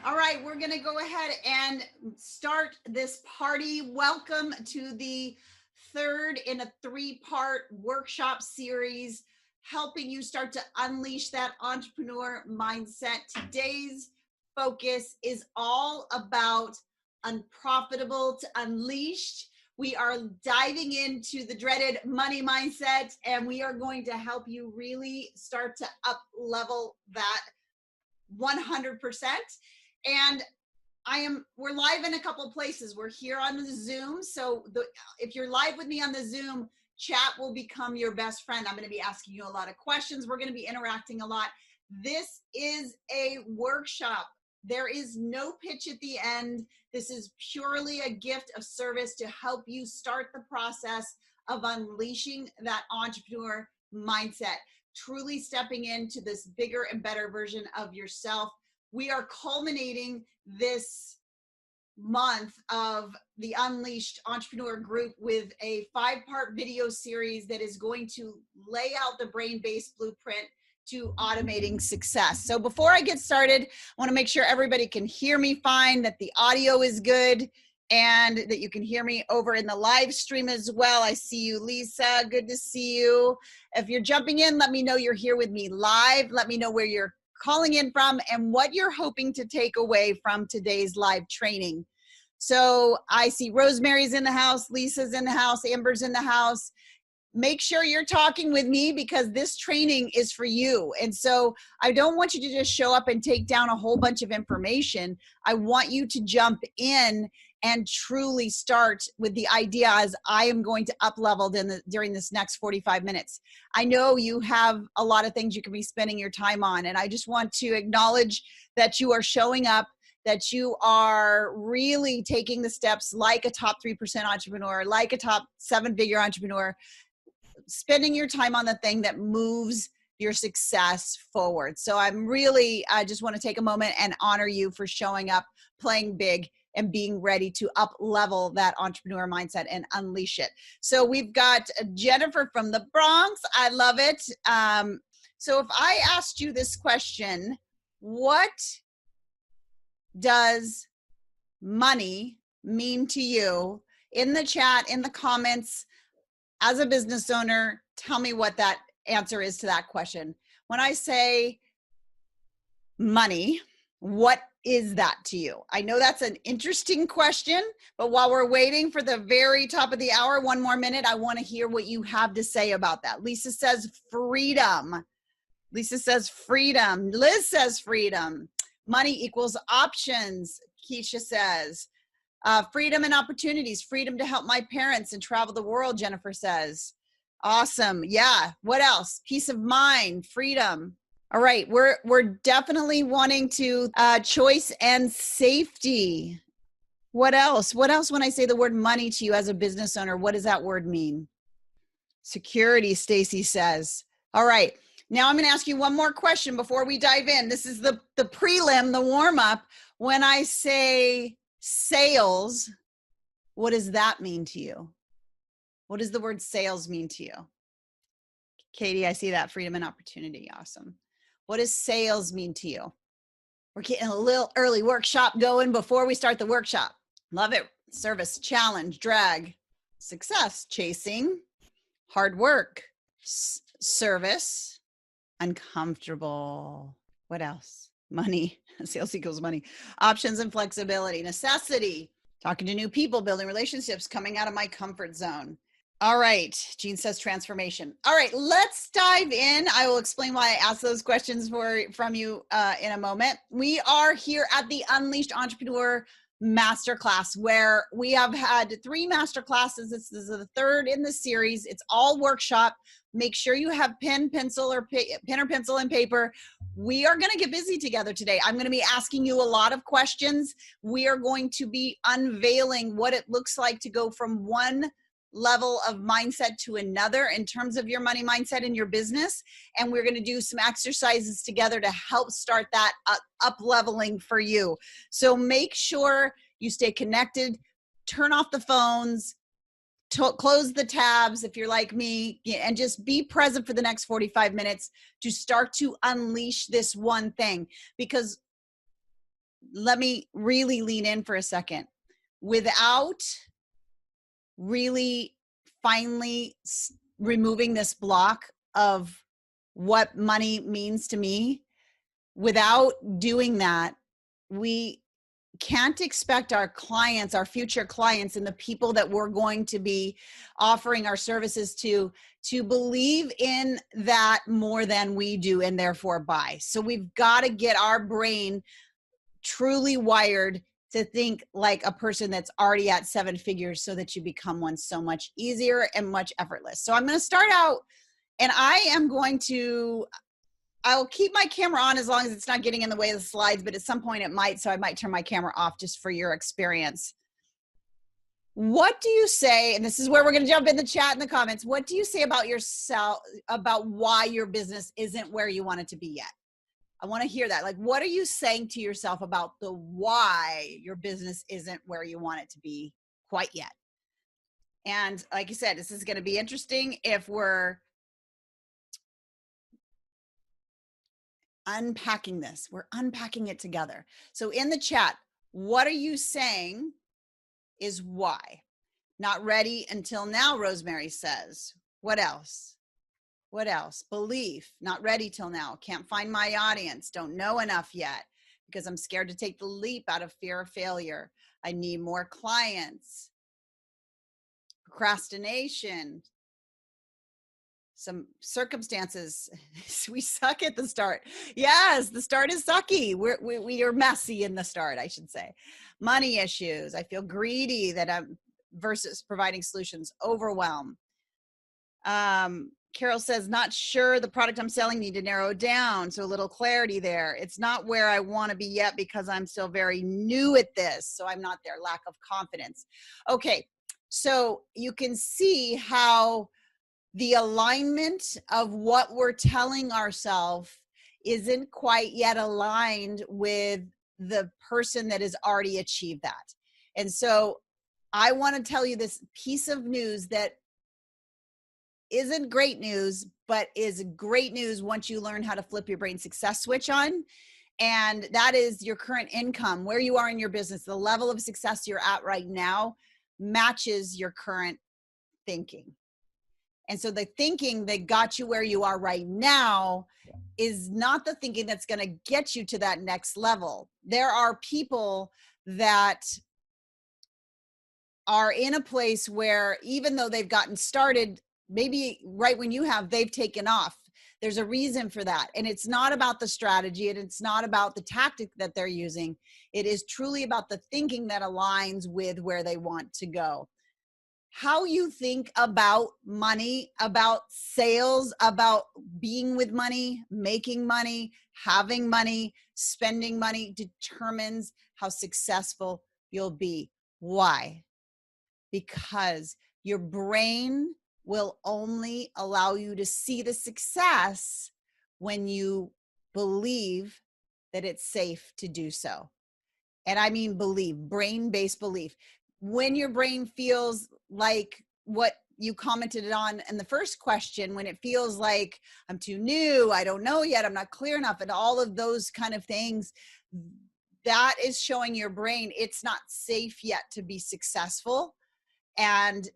All right, we're going to go ahead and start this party. Welcome to the third in a three-part workshop series, helping you start to unleash that entrepreneur mindset. Today's focus is all about unprofitable to unleashed. We are diving into the dreaded money mindset, and we are going to help you really start to up level that 100%. And we're live in a couple of places. We're here on the Zoom. So if you're live with me on the Zoom, chat will become your best friend. I'm going to be asking you a lot of questions. We're going to be interacting a lot. This is a workshop. There is no pitch at the end. This is purely a gift of service to help you start the process of unleashing that entrepreneur mindset, truly stepping into this bigger and better version of yourself. We are culminating this month of the Unleashed Entrepreneur Group with a 5-part video series that is going to lay out the brain-based blueprint to automating success. So before I get started, I want to make sure everybody can hear me fine, that the audio is good, and that you can hear me over in the live stream as well. I see you, Lisa. Good to see you. If you're jumping in, let me know you're here with me live. Let me know where you're calling in from and what you're hoping to take away from today's live training. So I see Rosemary's in the house, Lisa's in the house, Amber's in the house. Make sure you're talking with me because this training is for you. And so I don't want you to just show up and take down a whole bunch of information. I want you to jump in and truly start with the idea as I am going to up level during this next 45 minutes. I know you have a lot of things you can be spending your time on, and I just want to acknowledge that you are showing up, that you are really taking the steps like a top 3% entrepreneur, like a top 7-figure entrepreneur, spending your time on the thing that moves your success forward. So I just want to take a moment and honor you for showing up, playing big, and being ready to up level that entrepreneur mindset and unleash it. So we've got Jennifer from the Bronx. I love it. So if I asked you this question, what does money mean to you? In the chat, in the comments, as a business owner, tell me what that answer is to that question. When I say money, what is that to you? I know that's an interesting question, but while we're waiting for the very top of the hour, one more minute, I want to hear what you have to say about that. Lisa says freedom. Lisa says freedom. Liz says freedom. Money equals options, Keisha says. Freedom and opportunities, freedom to help my parents and travel the world, Jennifer says. Awesome. Yeah. What else? Peace of mind, freedom. All right. We're definitely wanting to choice and safety. What else? What else when I say the word money to you as a business owner? What does that word mean? Security, Stacy says. All right. Now I'm going to ask you one more question before we dive in. This is the prelim, the warm-up. When I say sales, what does that mean to you? What does the word sales mean to you? Katie, I see that. Freedom and opportunity. Awesome. What does sales mean to you? We're getting a little early workshop going before we start the workshop. Love it. Service, challenge, drag, success, chasing, hard work, service, uncomfortable. What else? Money. Sales equals money. Options and flexibility. Necessity. Talking to new people, building relationships, coming out of my comfort zone. All right. Jean says transformation. All right. Let's dive in. I will explain why I asked those questions from you in a moment. We are here at the Unleashed Entrepreneur Masterclass, where we have had 3 masterclasses. This is the 3rd in the series. It's all workshop. Make sure you have pen or pencil and paper. We are going to get busy together today. I'm going to be asking you a lot of questions. We are going to be unveiling what it looks like to go from one level of mindset to another in terms of your money mindset in your business. And we're going to do some exercises together to help start that up leveling for you. So make sure you stay connected, turn off the phones, close the tabs if you're like me, and just be present for the next 45 minutes to start to unleash this one thing. Because let me really lean in for a second. Without really finally removing this block of what money means to me, without doing that, we can't expect our clients, our future clients, and the people that we're going to be offering our services to believe in that more than we do, and therefore buy. So we've got to get our brain truly wired to think like a person that's already at 7 figures, so that you become one so much easier and much effortless. So I'm going to start out, and I'll keep my camera on as long as it's not getting in the way of the slides, but at some point it might, so I might turn my camera off just for your experience. What do you say, and this is where we're going to jump in the chat and the comments, what do you say about yourself, about why your business isn't where you want it to be yet? I want to hear that. Like, what are you saying to yourself about the why your business isn't where you want it to be quite yet? And like you said, this is going to be interesting if we're unpacking this. We're unpacking it together. So in the chat, what are you saying is why? Not ready until now, Rosemary says. What else? What else? Belief, not ready till now. Can't find my audience. Don't know enough yet because I'm scared to take the leap out of fear of failure. I need more clients. Procrastination. Some circumstances. We suck at the start. Yes, the start is sucky. We are messy in the start, I should say. Money issues. I feel greedy that I'm versus providing solutions. Overwhelm. Carol says, not sure the product I'm selling, need to narrow down. So a little clarity there. It's not where I want to be yet because I'm still very new at this. So I'm not there. Lack of confidence. Okay. So you can see how the alignment of what we're telling ourselves isn't quite yet aligned with the person that has already achieved that. And so I want to tell you this piece of news that isn't great news, but is great news once you learn how to flip your brain success switch on. And that is your current income, where you are in your business, the level of success you're at right now matches your current thinking. And so the thinking that got you where you are right now is not the thinking that's going to get you to that next level. There are people that are in a place where even though they've gotten started, maybe right when you have, they've taken off. There's a reason for that. And it's not about the strategy and it's not about the tactic that they're using. It is truly about the thinking that aligns with where they want to go. How you think about money, about sales, about being with money, making money, having money, spending money determines how successful you'll be. Why? Because your brain will only allow you to see the success when you believe that it's safe to do so. And I mean believe, brain-based belief. When your brain feels like what you commented on in the first question, when it feels like I'm too new, I don't know yet, I'm not clear enough, and all of those kind of things, that is showing your brain it's not safe yet to be successful. And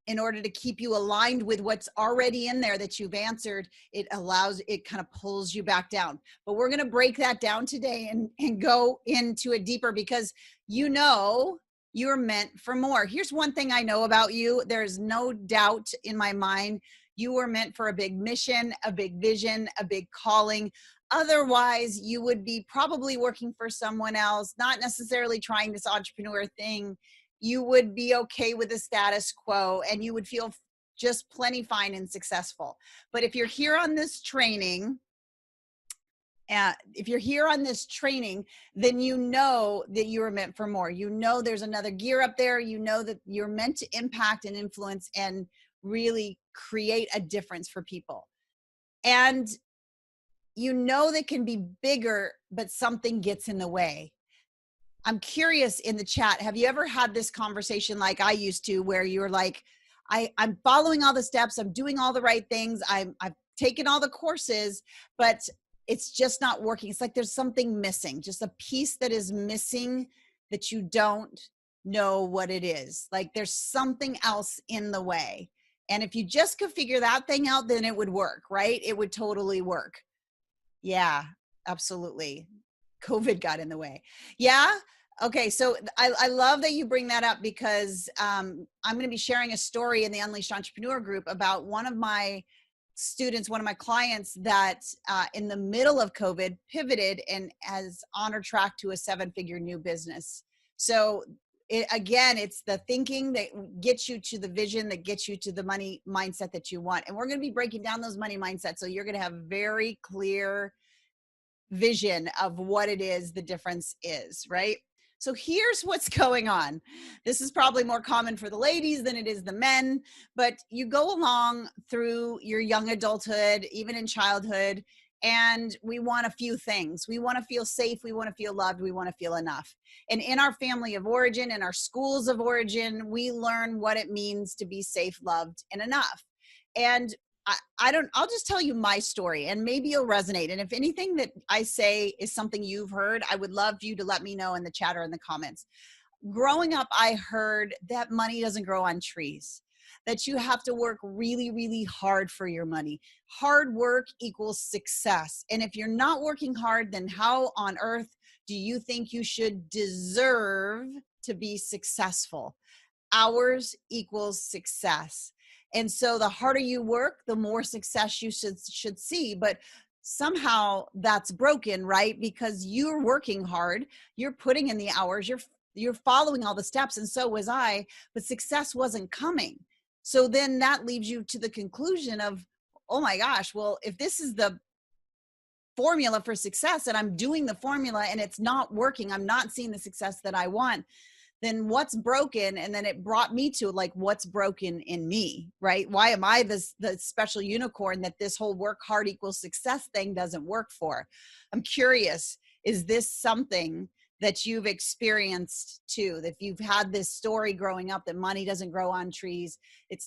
in order to keep you aligned with what's already in there that you've answered, it kind of pulls you back down. But we're going to break that down today and go into it deeper because you know you're meant for more. Here's one thing I know about you. There's no doubt in my mind you were meant for a big mission, a big vision, a big calling. Otherwise, you would be probably working for someone else, not necessarily trying this entrepreneur thing. You would be okay with the status quo and you would feel just plenty fine and successful. But if you're here on this training, then you know that you are meant for more. You know there's another gear up there. You know that you're meant to impact and influence and really create a difference for people. And you know they can be bigger, but something gets in the way. I'm curious in the chat, have you ever had this conversation like I used to, where you're like, I'm following all the steps, I'm doing all the right things, I've taken all the courses, but it's just not working. It's like there's something missing, just a piece that is missing that you don't know what it is. Like there's something else in the way. And if you just could figure that thing out, then it would work, right? It would totally work. Yeah, absolutely. COVID got in the way. Yeah. Okay. So I love that you bring that up because I'm going to be sharing a story in the Unleashed Entrepreneur group about one of my students, one of my clients that in the middle of COVID pivoted and has on track to a 7-figure new business. So again, it's the thinking that gets you to the vision, that gets you to the money mindset that you want. And we're going to be breaking down those money mindsets. So you're going to have very clear vision of what it is the difference is, right? So here's what's going on. This is probably more common for the ladies than it is the men, but you go along through your young adulthood, even in childhood, and we want a few things. We want to feel safe. We want to feel loved. We want to feel enough. And in our family of origin, in our schools of origin, we learn what it means to be safe, loved, and enough. And I'll just tell you my story and maybe you'll resonate. And if anything that I say is something you've heard, I would love you to let me know in the chat or in the comments. Growing up, I heard that money doesn't grow on trees, that you have to work really, really hard for your money. Hard work equals success. And if you're not working hard, then how on earth do you think you should deserve to be successful? Hours equals success. And so the harder you work, the more success you should see. But somehow that's broken, right? Because you're working hard, you're putting in the hours, you're following all the steps, and so was I, but success wasn't coming. So then that leaves you to the conclusion of, oh my gosh, well, if this is the formula for success and I'm doing the formula and it's not working, I'm not seeing the success that I want, then what's broken? And then it brought me to like, what's broken in me, right? Why am I the special unicorn that this whole work hard equals success thing doesn't work for? I'm curious, is this something that you've experienced too? If you've had this story growing up that money doesn't grow on trees,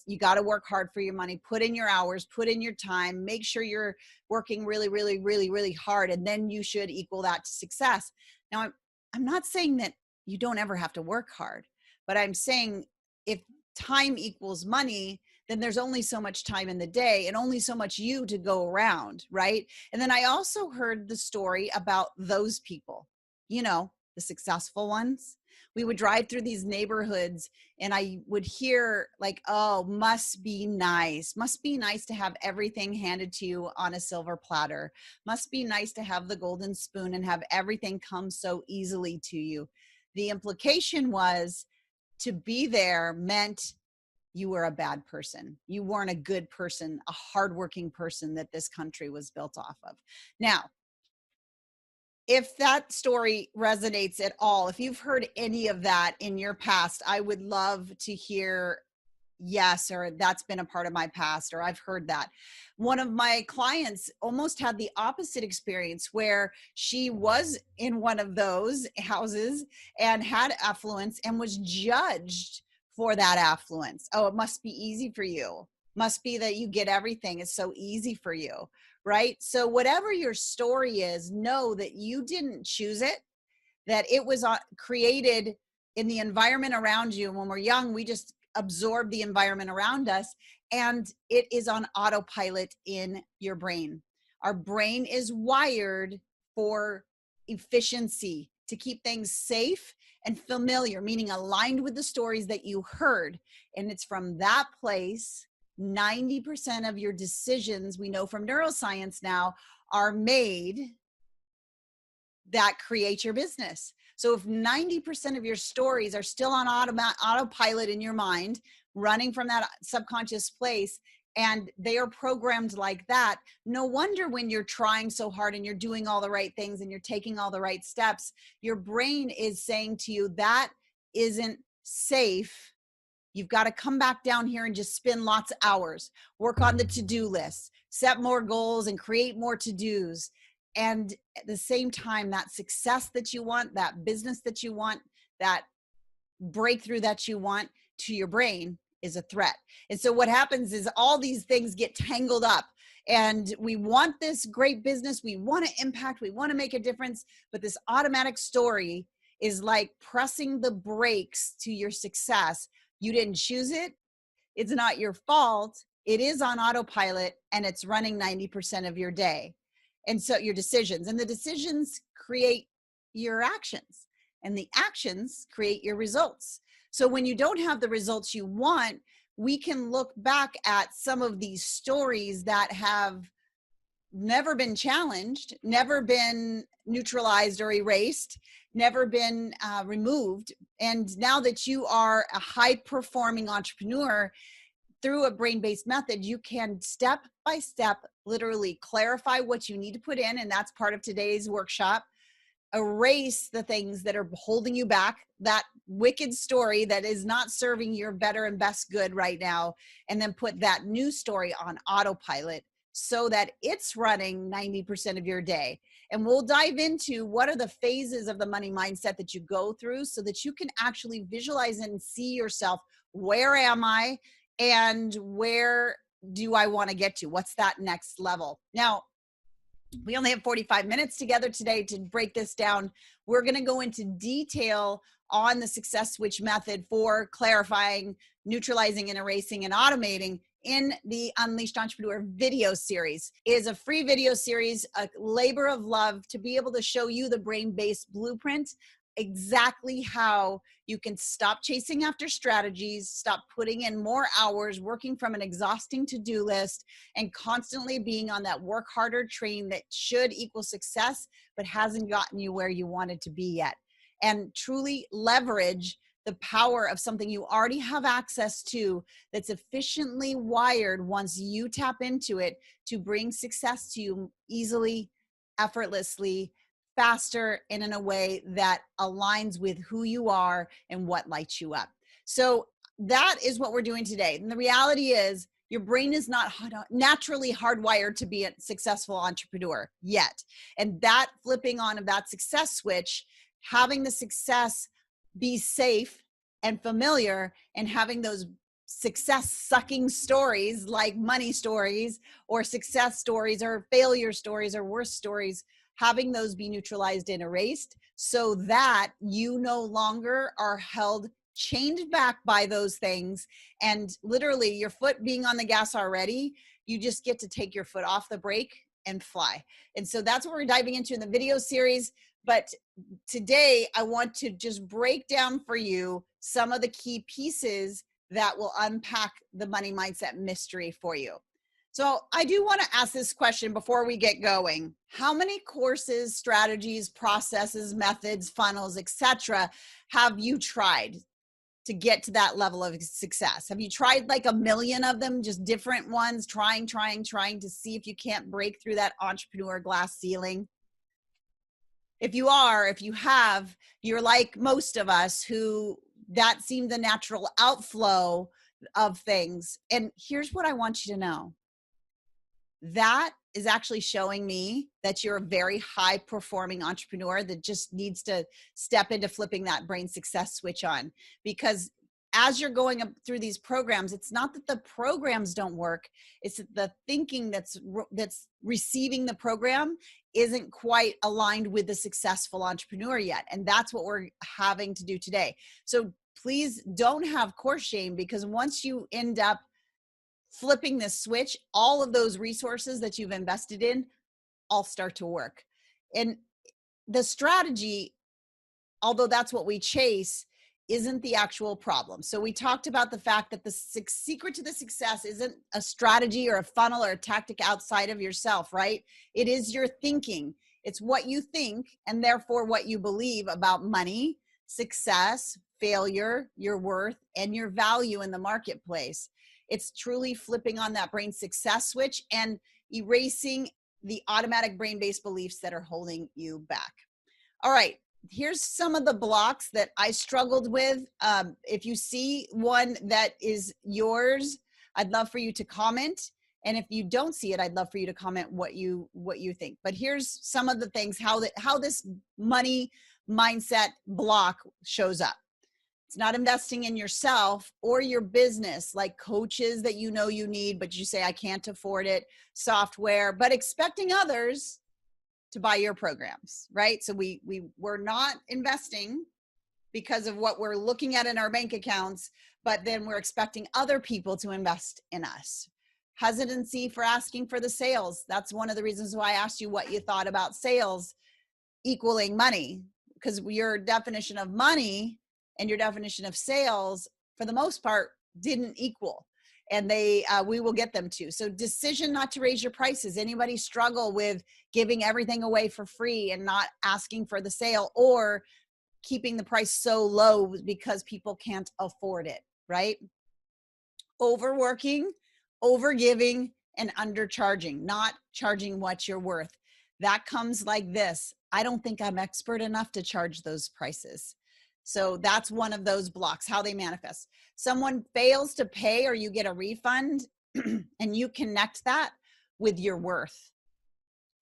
you got to work hard for your money, put in your hours, put in your time, make sure you're working really, really, really, really hard. And then you should equal that to success. Now, I'm not saying that you don't ever have to work hard, but I'm saying if time equals money, then there's only so much time in the day and only so much you to go around, right? And then I also heard the story about those people, you know, the successful ones. We would drive through these neighborhoods and I would hear like, oh, must be nice to have everything handed to you on a silver platter. Must be nice to have the golden spoon and have everything come so easily to you. The implication was to be there meant you were a bad person. You weren't a good person, a hardworking person that this country was built off of. Now, if that story resonates at all, if you've heard any of that in your past, I would love to hear yes, or that's been a part of my past, or I've heard that. One of my clients almost had the opposite experience where she was in one of those houses and had affluence and was judged for that affluence. Oh, it must be easy for you. Must be that you get everything. It's so easy for you, right? So whatever your story is, know that you didn't choose it, that it was created in the environment around you. And when we're young, we just absorb the environment around us, and it is on autopilot in your brain. Our brain is wired for efficiency, to keep things safe and familiar, meaning aligned with the stories that you heard. And it's from that place, 90% of your decisions, we know from neuroscience now, are made that create your business. So if 90% of your stories are still on autopilot in your mind, running from that subconscious place, and they are programmed like that, no wonder when you're trying so hard and you're doing all the right things and you're taking all the right steps, your brain is saying to you, that isn't safe. You've got to come back down here and just spend lots of hours, work on the to-do list, set more goals and create more to-dos. And at the same time, that success that you want, that business that you want, that breakthrough that you want, to your brain is a threat. And so what happens is all these things get tangled up And we want this great business. We want to impact, we want to make a difference. But this automatic story is like pressing the brakes to your success. You didn't choose it. It's not your fault. It is on autopilot, and it's running 90% of your day. And so your decisions, and the decisions create your actions, and the actions create your results. So when you don't have the results you want, we can look back at some of these stories that have never been challenged, never been neutralized or erased, never been removed. And now that you are a high performing entrepreneur, through a brain-based method, you can step by step literally clarify what you need to put in. And that's part of today's workshop. Erase the things that are holding you back, that wicked story that is not serving your better and best good right now, and then put that new story on autopilot so that it's running 90% of your day. And we'll dive into what are the phases of the money mindset that you go through so that you can actually visualize and see yourself. Where am I? And where do I want to get to? What's that next level? Now, we only have 45 minutes together today to break this down. We're going to go into detail on the success switch method for clarifying, neutralizing, and erasing and automating in the Unleashed Entrepreneur video series. It is a free video series, a labor of love to be able to show you the brain-based blueprint, exactly how you can stop chasing after strategies, stop putting in more hours, working from an exhausting to-do list, and constantly being on that work harder train that should equal success, but hasn't gotten you where you wanted to be yet. And truly leverage the power of something you already have access to that's efficiently wired once you tap into it to bring success to you easily, effortlessly, faster, and in a way that aligns with who you are and what lights you up. So that is what we're doing today. And the reality is your brain is not naturally hardwired to be a successful entrepreneur yet. And that flipping on of that success switch, having the success be safe and familiar, and having those success sucking stories like money stories or success stories or failure stories or worse stories, having those be neutralized and erased so that you no longer are held chained back by those things. And literally your foot being on the gas already, you just get to take your foot off the brake and fly. And so that's what we're diving into in the video series. But today I want to just break down for you some of the key pieces that will unpack the money mindset mystery for you. So I do want to ask this question before we get going. How many courses, strategies, processes, methods, funnels, etc. have you tried to get to that level of success? Have you tried like a million of them, just different ones, trying to see if you can't break through that entrepreneur glass ceiling? If you have, you're like most of us who that seemed the natural outflow of things. And here's what I want you to know. That is actually showing me that you're a very high performing entrepreneur that just needs to step into flipping that brain success switch on. Because as you're going up through these programs, it's not that the programs don't work. It's that the thinking that's receiving the program isn't quite aligned with the successful entrepreneur yet. And that's what we're having to do today. So please don't have course shame, because once you end up flipping this switch, all of those resources that you've invested in all start to work. And the strategy, although that's what we chase, isn't the actual problem. So we talked about the fact that the secret to the success isn't a strategy or a funnel or a tactic outside of yourself, right? It is your thinking. It's what you think, and therefore what you believe about money, success, failure, your worth, and your value in the marketplace. It's truly flipping on that brain success switch and erasing the automatic brain-based beliefs that are holding you back. All right. Here's some of the blocks that I struggled with. If you see one that is yours, I'd love for you to comment. And if you don't see it, I'd love for you to comment what you think. But here's some of the things, how this money mindset block shows up. It's not investing in yourself or your business, like coaches that you know you need, but you say, I can't afford it, software, but expecting others to buy your programs, right? So we're not investing because of what we're looking at in our bank accounts, but then we're expecting other people to invest in us. Hesitancy for asking for the sales. That's one of the reasons why I asked you what you thought about sales equaling money, because your definition of money and your definition of sales, for the most part, didn't equal. And we will get them to. So decision not to raise your prices. Anybody struggle with giving everything away for free and not asking for the sale, or keeping the price so low because people can't afford it, right? Overworking, overgiving, and undercharging, not charging what you're worth. That comes like this. I don't think I'm expert enough to charge those prices. So that's one of those blocks, how they manifest. Someone fails to pay or you get a refund and you connect that with your worth.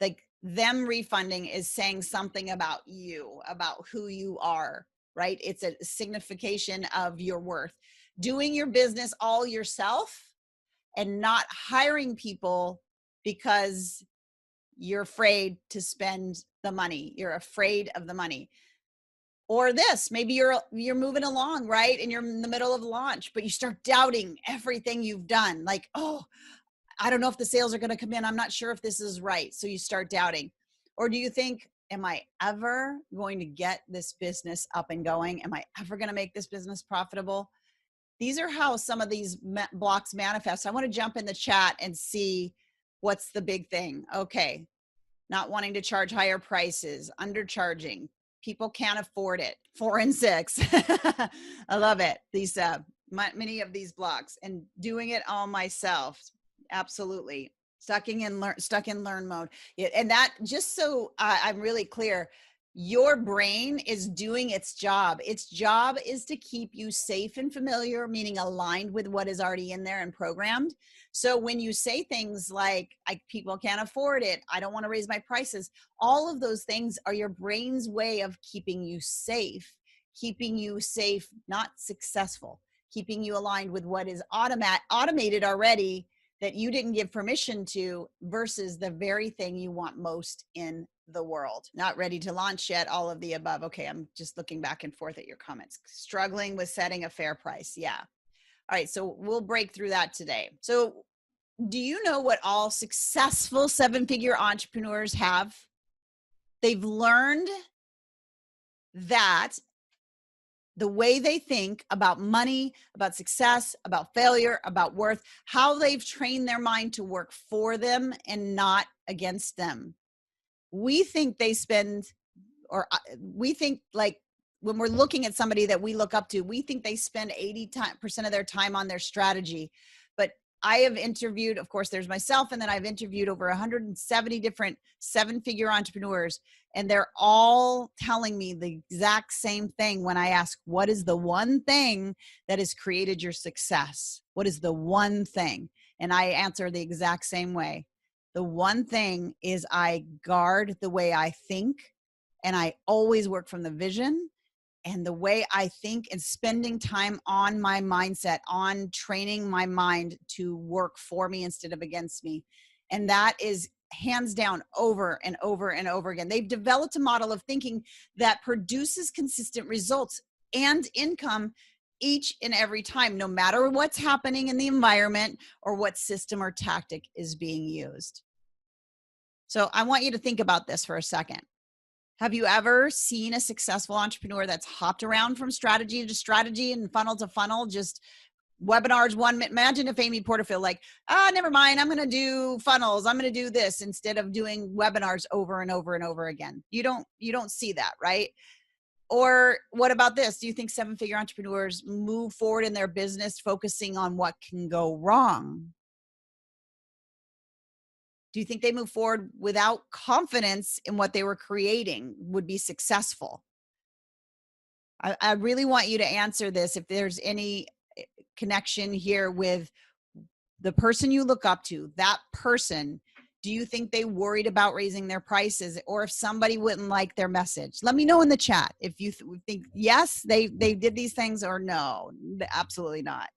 Like them refunding is saying something about you, about who you are, right? It's a signification of your worth. Doing your business all yourself and not hiring people because you're afraid to spend the money. You're afraid of the money. Or this, maybe you're moving along, right? And you're in the middle of launch, but you start doubting everything you've done. Like, oh, I don't know if the sales are going to come in. I'm not sure if this is right. So you start doubting. Or do you think, am I ever going to get this business up and going? Am I ever going to make this business profitable? These are how some of these blocks manifest. I want to jump in the chat and see what's the big thing. Okay. Not wanting to charge higher prices, undercharging. People can't afford it. 4 and 6. I love it. These many of these blocks, and doing it all myself. Absolutely. Stuck in learn mode. Yeah, and that, just so I'm really clear, your brain is doing its job. Its job is to keep you safe and familiar, meaning aligned with what is already in there and programmed. So when you say things like, people can't afford it, I don't want to raise my prices, all of those things are your brain's way of keeping you safe, not successful, keeping you aligned with what is automated already, that you didn't give permission to, versus the very thing you want most in the world. Not ready to launch yet, all of the above. Okay, I'm just looking back and forth at your comments. Struggling with setting a fair price. Yeah. All right, so we'll break through that today. So do you know what all successful 7-figure entrepreneurs have? They've learned that the way they think about money, about success, about failure, about worth, how they've trained their mind to work for them and not against them. We think they spend, or we think, like, when we're looking at somebody that we look up to, we think they spend 80% of their time on their strategy. But I have interviewed, of course, there's myself, and then I've interviewed over 170 different 7-figure entrepreneurs, and they're all telling me the exact same thing when I ask, what is the one thing that has created your success? What is the one thing? And I answer the exact same way. The one thing is I guard the way I think, and I always work from the vision and the way I think, and spending time on my mindset, on training my mind to work for me instead of against me. And that is hands down over and over and over again. They've developed a model of thinking that produces consistent results and income each and every time, no matter what's happening in the environment or what system or tactic is being used. So I want you to think about this for a second. Have you ever seen a successful entrepreneur that's hopped around from strategy to strategy and funnel to funnel, just webinars? Imagine if Amy Porterfield, like, never mind, I'm going to do funnels, I'm going to do this, instead of doing webinars over and over and over again. You don't see that, right? Or what about this? Do you think 7-figure entrepreneurs move forward in their business focusing on what can go wrong? Do you think they move forward without confidence in what they were creating would be successful? I really want you to answer this. If there's any connection here with the person you look up to, that person, Do you think they worried about raising their prices, or if somebody wouldn't like their message? Let me know in the chat if you think yes, they did these things, or no, absolutely not.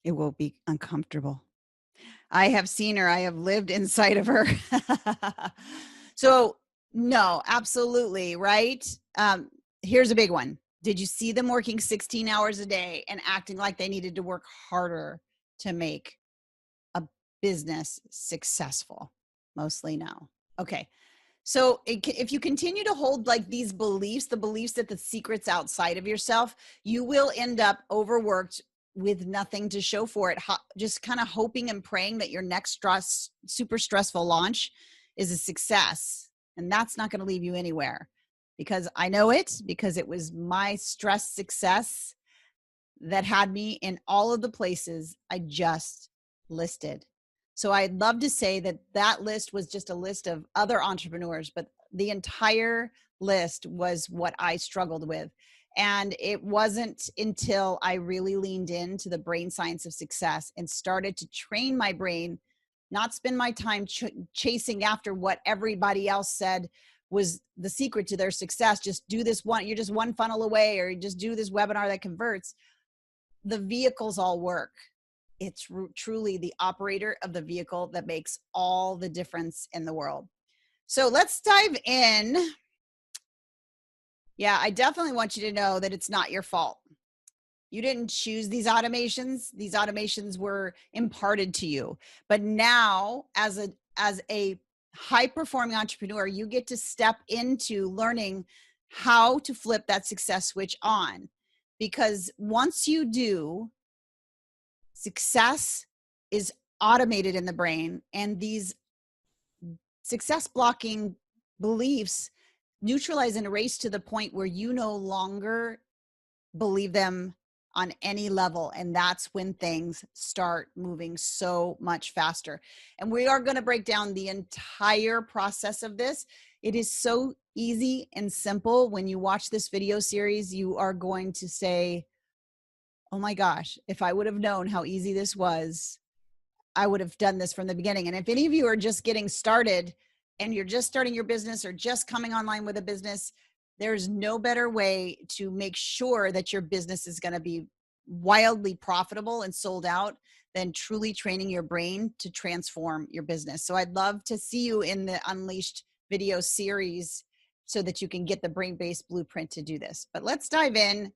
It will be uncomfortable. I have seen her. I have lived inside of her. So no, absolutely. Right. Here's a big one. Did you see them working 16 hours a day and acting like they needed to work harder to make a business successful? Mostly no. Okay. So if you continue to hold like these beliefs, the beliefs that the secret's outside of yourself, you will end up overworked with nothing to show for it. Just kind of hoping and praying that your next super stressful launch is a success. And that's not going to leave you anywhere, because I know it, because it was my stress success that had me in all of the places I just listed. So I'd love to say that that list was just a list of other entrepreneurs, but the entire list was what I struggled with. And it wasn't until I really leaned into the brain science of success and started to train my brain, not spend my time chasing after what everybody else said was the secret to their success. Just do this one, you're just one funnel away, or just do this webinar that converts. The vehicles all work. It's truly the operator of the vehicle that makes all the difference in the world. So let's dive in. Yeah, I definitely want you to know that it's not your fault. You didn't choose these automations. These automations were imparted to you. But now, as a high-performing entrepreneur, you get to step into learning how to flip that success switch on. Because once you do, success is automated in the brain, and these success blocking beliefs neutralize and erase to the point where you no longer believe them on any level. And that's when things start moving so much faster. And we are going to break down the entire process of this. It is so easy and simple. When you watch this video series, you are going to say, oh my gosh, if I would have known how easy this was, I would have done this from the beginning. And if any of you are just getting started and you're just starting your business or just coming online with a business, there's no better way to make sure that your business is going to be wildly profitable and sold out than truly training your brain to transform your business. So I'd love to see you in the Unleashed video series so that you can get the brain-based blueprint to do this. But let's dive in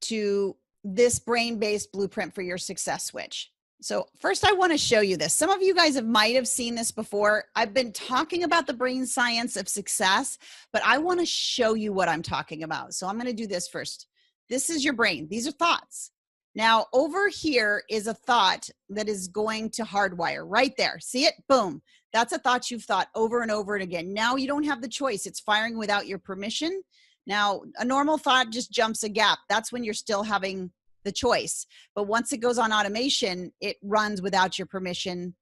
to this brain-based blueprint for your success switch. So first I want to show you this. Some of you guys might have seen this before. I've been talking about the brain science of success, but I want to show you what I'm talking about. So I'm going to do this first. This is your brain. These are thoughts. Now over here is a thought that is going to hardwire right there. See it? Boom. That's a thought you've thought over and over and again. Now you don't have the choice. It's firing without your permission. Now a normal thought just jumps a gap. That's when you're still having the choice. But once it goes on automation, it runs without your permission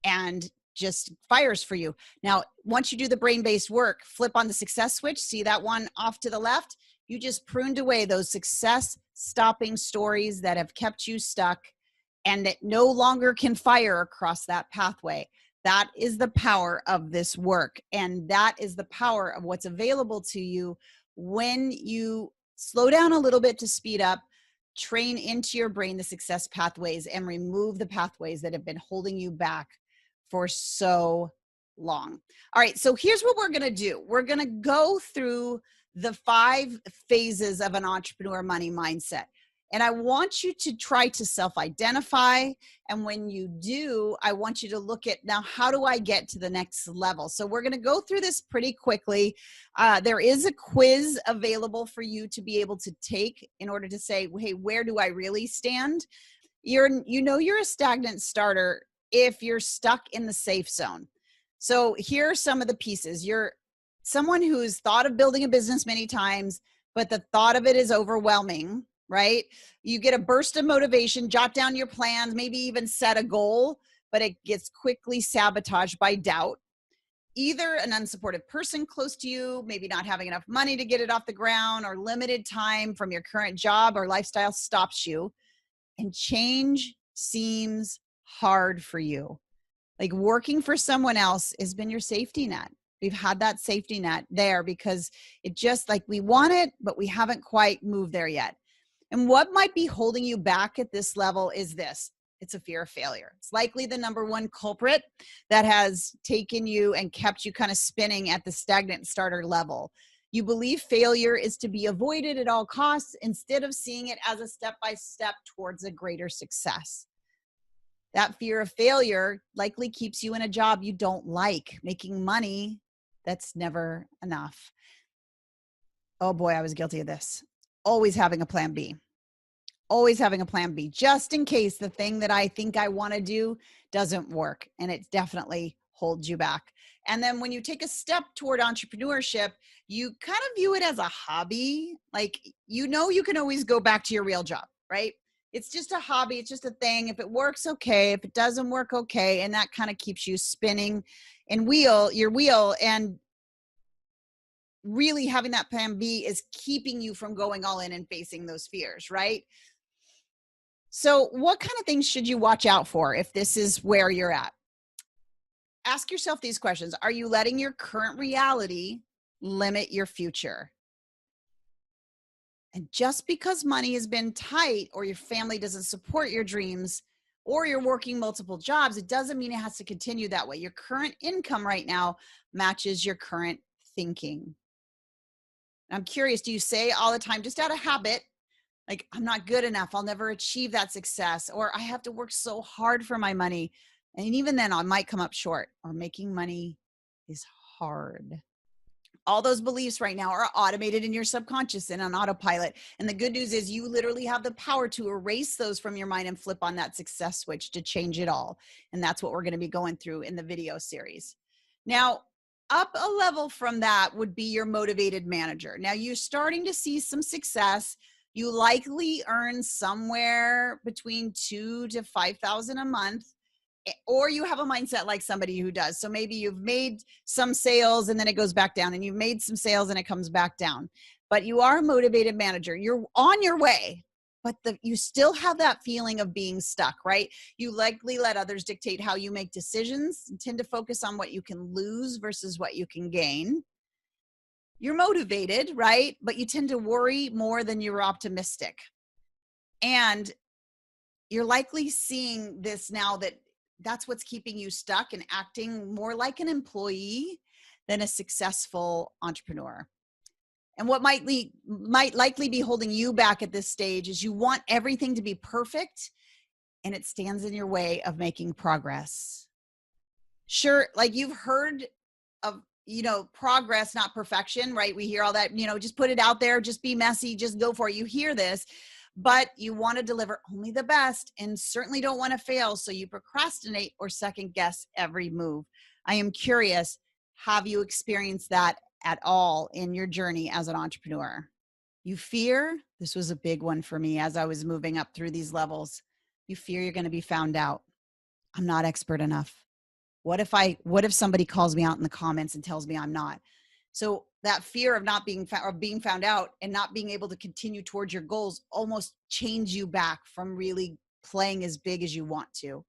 and just fires for you. Now, once you do the brain-based work, flip on the success switch. See that one off to the left? You just pruned away those success stopping stories that have kept you stuck and that no longer can fire across that pathway. That is the power of this work. And that is the power of what's available to you when you slow down a little bit to speed up, train into your brain the success pathways, and remove the pathways that have been holding you back for so long. All right, so here's what we're going to do. We're going to go through the 5 phases of an entrepreneur money mindset. And I want you to try to self-identify. And when you do, I want you to look at, now, how do I get to the next level? So we're going to go through this pretty quickly. There is a quiz available for you to be able to take in order to say, hey, where do I really stand? You're a stagnant starter if you're stuck in the safe zone. So here are some of the pieces. You're someone who's thought of building a business many times, but the thought of it is overwhelming. Right? You get a burst of motivation, jot down your plans, maybe even set a goal, but it gets quickly sabotaged by doubt. Either an unsupportive person close to you, maybe not having enough money to get it off the ground, or limited time from your current job or lifestyle stops you, and change seems hard for you. Like working for someone else has been your safety net. We've had that safety net there because it just like we want it, but we haven't quite moved there yet. And what might be holding you back at this level is this. It's a fear of failure. It's likely the number one culprit that has taken you and kept you kind of spinning at the stagnant starter level. You believe failure is to be avoided at all costs instead of seeing it as a step-by-step towards a greater success. That fear of failure likely keeps you in a job you don't like, making money that's never enough. Oh boy, I was guilty of this. Always having a plan B. Always having a plan B, just in case the thing that I think I want to do doesn't work. And it definitely holds you back. And then when you take a step toward entrepreneurship, you kind of view it as a hobby. Like, you can always go back to your real job, right? It's just a hobby. It's just a thing. If it works, okay. If it doesn't work, okay. And that kind of keeps you spinning and your wheel. And really having that plan B is keeping you from going all in and facing those fears, right? So what kind of things should you watch out for if this is where you're at? Ask yourself these questions. Are you letting your current reality limit your future? And just because money has been tight or your family doesn't support your dreams or you're working multiple jobs, it doesn't mean it has to continue that way. Your current income right now matches your current thinking. I'm curious, do you say all the time, just out of habit, like, I'm not good enough, I'll never achieve that success, or I have to work so hard for my money, and even then I might come up short, or making money is hard? All those beliefs right now are automated in your subconscious and on autopilot. And the good news is you literally have the power to erase those from your mind and flip on that success switch to change it all. And that's what we're going to be going through in the video series. Now, up a level from that would be your motivated manager. Now you're starting to see some success. You likely earn somewhere between $2,000 to $5,000 a month, or you have a mindset like somebody who does. So maybe you've made some sales and then it goes back down, and you've made some sales and it comes back down. But you are a motivated manager. You're on your way, but you still have that feeling of being stuck, right? You likely let others dictate how you make decisions and tend to focus on what you can lose versus what you can gain. You're motivated, right? But you tend to worry more than you're optimistic. And you're likely seeing this now, that's what's keeping you stuck and acting more like an employee than a successful entrepreneur. And what might likely be holding you back at this stage is you want everything to be perfect, and it stands in your way of making progress. Sure, like you've heard of, progress, not perfection, right? We hear all that, just put it out there, just be messy, just go for it. You hear this, but you want to deliver only the best and certainly don't want to fail. So you procrastinate or second guess every move. I am curious, have you experienced that at all in your journey as an entrepreneur? You fear, this was a big one for me as I was moving up through these levels. You fear you're going to be found out. I'm not expert enough. What if somebody calls me out in the comments and tells me I'm not? So that fear of not being being found out and not being able to continue towards your goals almost chains you back from really playing as big as you want to.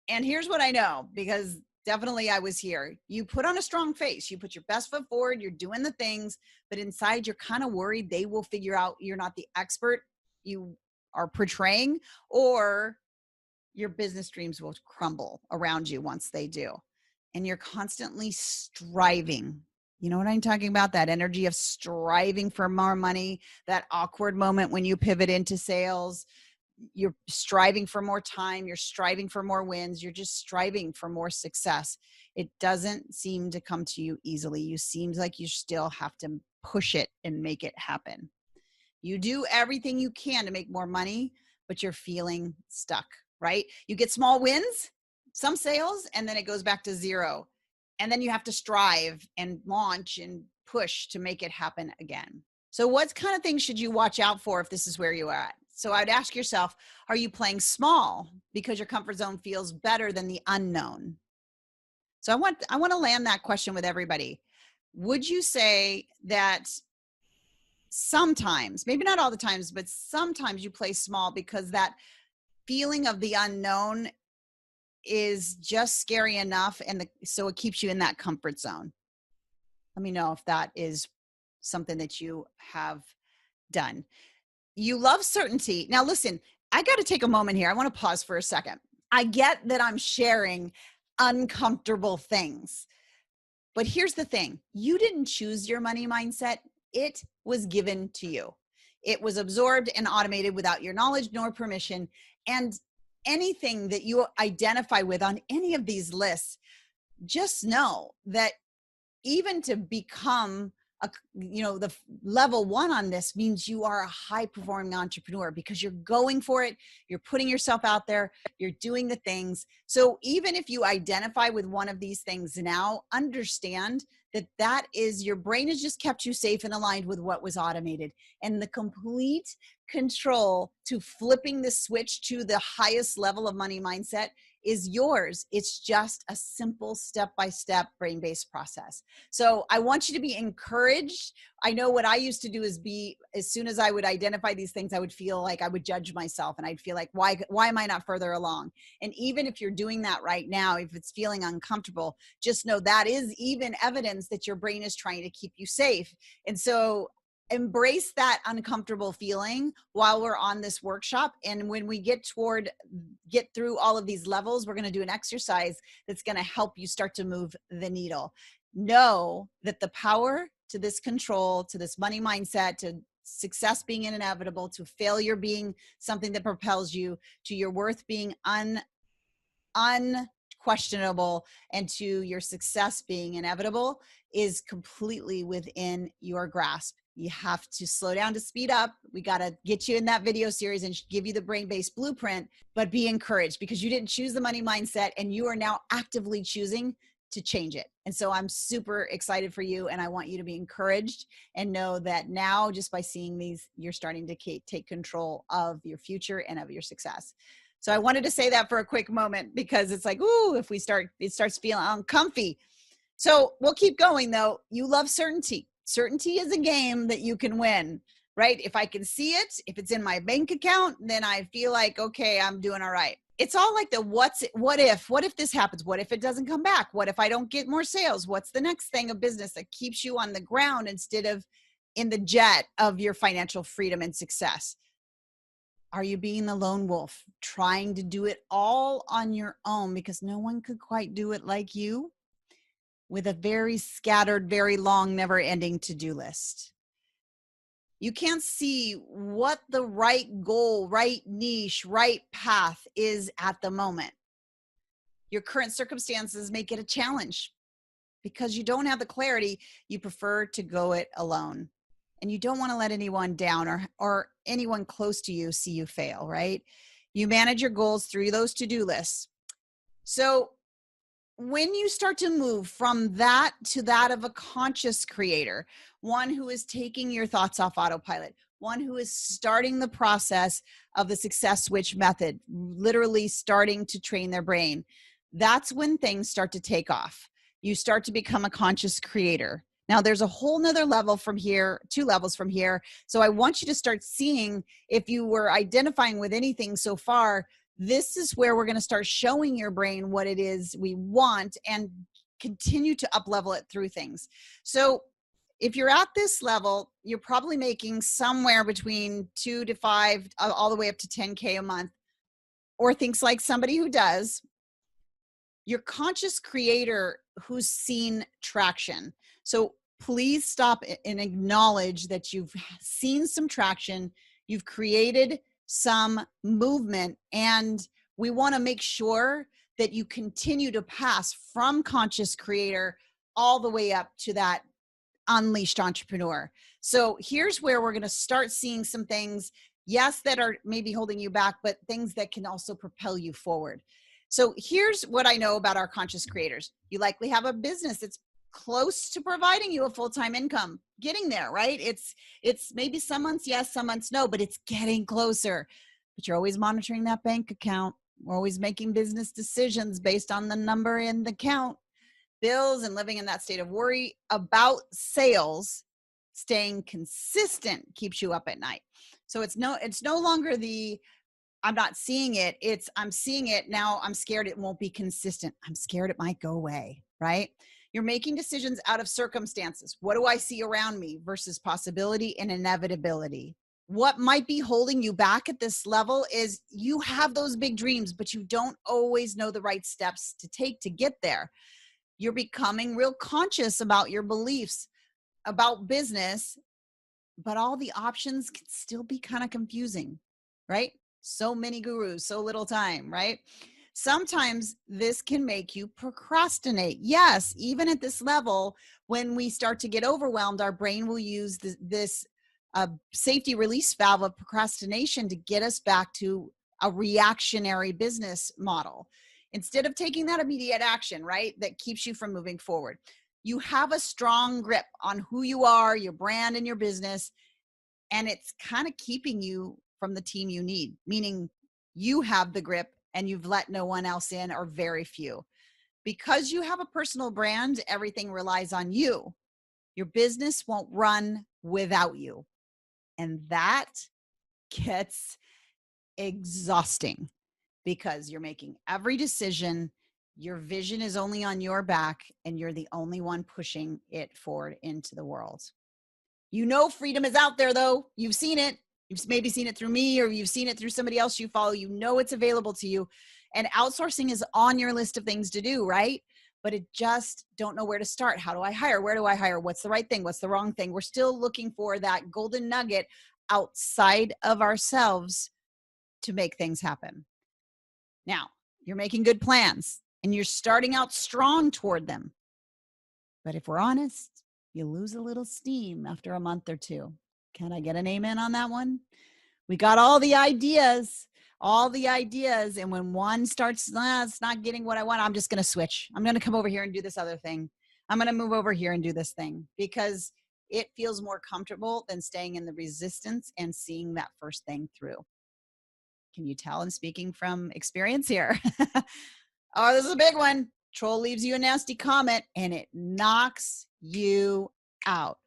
And here's what I know, because definitely I was here. You put on a strong face, you put your best foot forward, you're doing the things, but inside you're kind of worried they will figure out you're not the expert you are portraying, or your business dreams will crumble around you once they do. And you're constantly striving. You know what I'm talking about? That energy of striving for more money, that awkward moment when you pivot into sales. You're striving for more time. You're striving for more wins. You're just striving for more success. It doesn't seem to come to you easily. You seem like you still have to push it and make it happen. You do everything you can to make more money, but you're feeling stuck, right? You get small wins, some sales, and then it goes back to zero. And then you have to strive and launch and push to make it happen again. So what kind of things should you watch out for if this is where you are at? So I'd ask yourself, are you playing small because your comfort zone feels better than the unknown? So I want to land that question with everybody. Would you say that sometimes, maybe not all the times, but sometimes you play small because that feeling of the unknown is just scary enough. And so it keeps you in that comfort zone. Let me know if that is something that you have done. You love certainty. Now, listen, I got to take a moment here. I want to pause for a second. I get that I'm sharing uncomfortable things, but here's the thing. You didn't choose your money mindset. It was given to you. It was absorbed and automated without your knowledge nor permission. And anything that you identify with on any of these lists, just know that even to become the level one on this means you are a high performing entrepreneur because you're going for it. You're putting yourself out there. You're doing the things. So even if you identify with one of these things now, understand that is your brain has just kept you safe and aligned with what was automated, and the complete control to flipping the switch to the highest level of money mindset is yours. It's just a simple step-by-step brain-based process. So I want you to be encouraged. I know what I used to do is as soon as I would identify these things, I would feel like I would judge myself, and I'd feel like, why am I not further along? And even if you're doing that right now, if it's feeling uncomfortable, just know that is even evidence that your brain is trying to keep you safe. And so embrace that uncomfortable feeling while we're on this workshop. And when we get through all of these levels, we're going to do an exercise that's going to help you start to move the needle. Know that the power to this control, to this money mindset, to success being inevitable, to failure being something that propels you, to your worth being unquestionable, and to your success being inevitable is completely within your grasp. You have to slow down to speed up. We got to get you in that video series and give you the brain-based blueprint, but be encouraged because you didn't choose the money mindset and you are now actively choosing to change it. And so I'm super excited for you, and I want you to be encouraged and know that now, just by seeing these, you're starting to take control of your future and of your success. So I wanted to say that for a quick moment because it's like, ooh, if it starts feeling uncomfy. So we'll keep going though. You love certainty. Certainty is a game that you can win, right? If I can see it, if it's in my bank account, then I feel like, okay, I'm doing all right. It's all like what if this happens? What if it doesn't come back? What if I don't get more sales? What's the next thing of business that keeps you on the ground instead of in the jet of your financial freedom and success? Are you being the lone wolf, trying to do it all on your own because no one could quite do it like you, with a very scattered, very long, never-ending to-do list? You can't see what the right goal, right niche, right path is at the moment. Your current circumstances make it a challenge because you don't have the clarity. You prefer to go it alone. And you don't want to let anyone down or anyone close to you see you fail, right? You manage your goals through those to-do lists. So when you start to move from that to that of a conscious creator, one who is taking your thoughts off autopilot, one who is starting the process of the success switch method, literally starting to train their brain, that's when things start to take off. You start to become a conscious creator. Now there's a whole nother level from here, 2 levels from here. So I want you to start seeing, if you were identifying with anything so far, this is where we're going to start showing your brain what it is we want and continue to up level it through things. So if you're at this level, you're probably making somewhere between 2 to 5, all the way up to 10K a month, or things like somebody who does. Your conscious creator who's seen traction. So please stop and acknowledge that you've seen some traction. You've created some movement, and we want to make sure that you continue to pass from conscious creator all the way up to that unleashed entrepreneur. So here's where we're going to start seeing some things, yes, that are maybe holding you back, but things that can also propel you forward. So here's what I know about our conscious creators. You likely have a business that's close to providing you a full-time income, getting there, right? It's maybe some months yes, some months no, but it's getting closer. But you're always monitoring that bank account. We're always making business decisions based on the number in the account, bills, and living in that state of worry about sales. Staying consistent keeps you up at night. So it's no longer the I'm not seeing it. It's I'm seeing it now. I'm scared it won't be consistent. I'm scared it might go away, right? You're making decisions out of circumstances. What do I see around me versus possibility and inevitability? What might be holding you back at this level is you have those big dreams, but you don't always know the right steps to take to get there. You're becoming real conscious about your beliefs about business, but all the options can still be kind of confusing, right? So many gurus, so little time, right? Sometimes this can make you procrastinate. Yes, even at this level, when we start to get overwhelmed, our brain will use this safety release valve of procrastination to get us back to a reactionary business model instead of taking that immediate action, right? That keeps you from moving forward. You have a strong grip on who you are, your brand, and your business, and it's kind of keeping you from the team you need, meaning you have the grip and you've let no one else in, or very few. Because you have a personal brand, everything relies on you. Your business won't run without you. And that gets exhausting because you're making every decision. Your vision is only on your back, and you're the only one pushing it forward into the world. You know, freedom is out there, though. You've seen it. You've maybe seen it through me, or you've seen it through somebody else you follow. You know it's available to you. And outsourcing is on your list of things to do, right? But it just don't know where to start. How do I hire? Where do I hire? What's the right thing? What's the wrong thing? We're still looking for that golden nugget outside of ourselves to make things happen. Now, you're making good plans and you're starting out strong toward them. But if we're honest, you lose a little steam after a month or two. Can I get an amen on that one? We got all the ideas. And when one starts, it's not getting what I want, I'm just going to switch. I'm going to come over here and do this other thing. I'm going to move over here and do this thing because it feels more comfortable than staying in the resistance and seeing that first thing through. Can you tell I'm speaking from experience here? Oh, this is a big one. Troll leaves you a nasty comment and it knocks you out.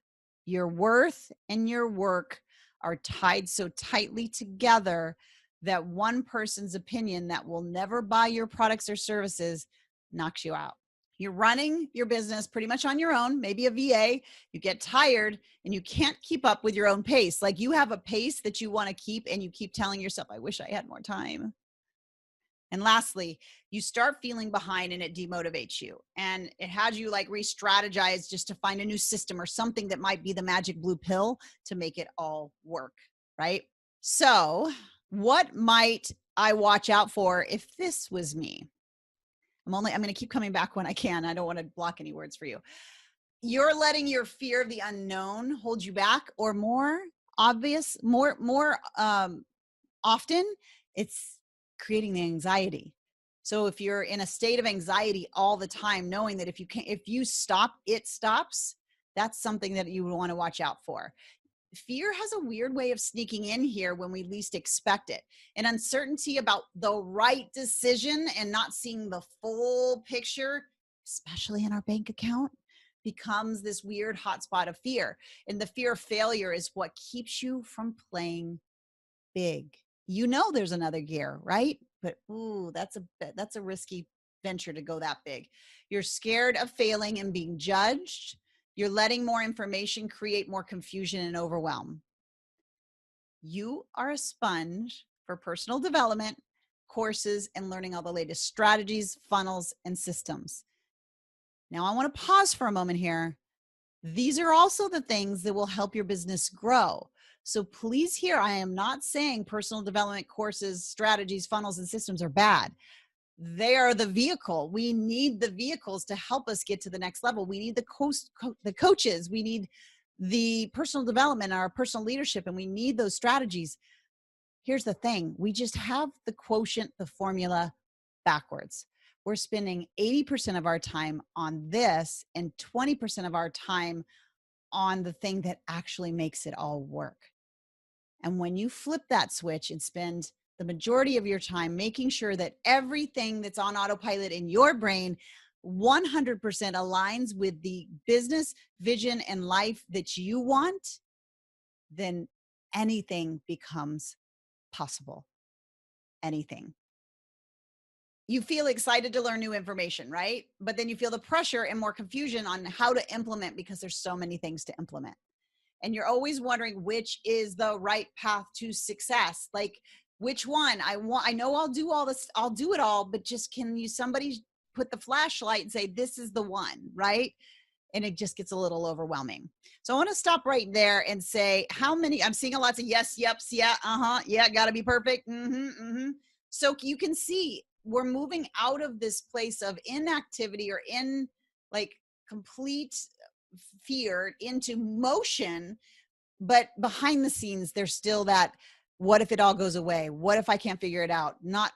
Your worth and your work are tied so tightly together that one person's opinion that will never buy your products or services knocks you out. You're running your business pretty much on your own, maybe a VA. You get tired and you can't keep up with your own pace. Like you have a pace that you want to keep and you keep telling yourself, I wish I had more time. And lastly, you start feeling behind and it demotivates you. And it has you like re-strategize just to find a new system or something that might be the magic blue pill to make it all work, right? So what might I watch out for if this was me? I'm going to keep coming back when I can. I don't want to block any words for you. You're letting your fear of the unknown hold you back, or more often, it's creating the anxiety. So if you're in a state of anxiety all the time, knowing that if you stop, it stops, that's something that you would want to watch out for. Fear has a weird way of sneaking in here when we least expect it. And uncertainty about the right decision and not seeing the full picture, especially in our bank account, becomes this weird hotspot of fear. And the fear of failure is what keeps you from playing big. You know there's another gear, right? But that's a risky venture to go that big. You're scared of failing and being judged. You're letting more information create more confusion and overwhelm. You are a sponge for personal development, courses, and learning all the latest strategies, funnels, and systems. Now, I want to pause for a moment here. These are also the things that will help your business grow. So please hear, I am not saying personal development courses, strategies, funnels, and systems are bad. They are the vehicle. We need the vehicles to help us get to the next level. We need the coaches. We need the personal development, our personal leadership, and we need those strategies. Here's the thing. We just have the quotient, the formula backwards. We're spending 80% of our time on this and 20% of our time on the thing that actually makes it all work. And when you flip that switch and spend the majority of your time making sure that everything that's on autopilot in your brain 100% aligns with the business vision and life that you want, then anything becomes possible. anything. You feel excited to learn new information, right? But then you feel the pressure and more confusion on how to implement because there's so many things to implement. And you're always wondering which is the right path to success. Like which one I know I'll do all this, I'll do it all, but just can you somebody put the flashlight and say, this is the one, right? And it just gets a little overwhelming. So I want to stop right there and say how many, I'm seeing a lots of yes, yeps, yeah, yeah, gotta be perfect. So you can see we're moving out of this place of inactivity or in like complete fear into motion, but behind the scenes there's still that, what if it all goes away, what if I can't figure it out, not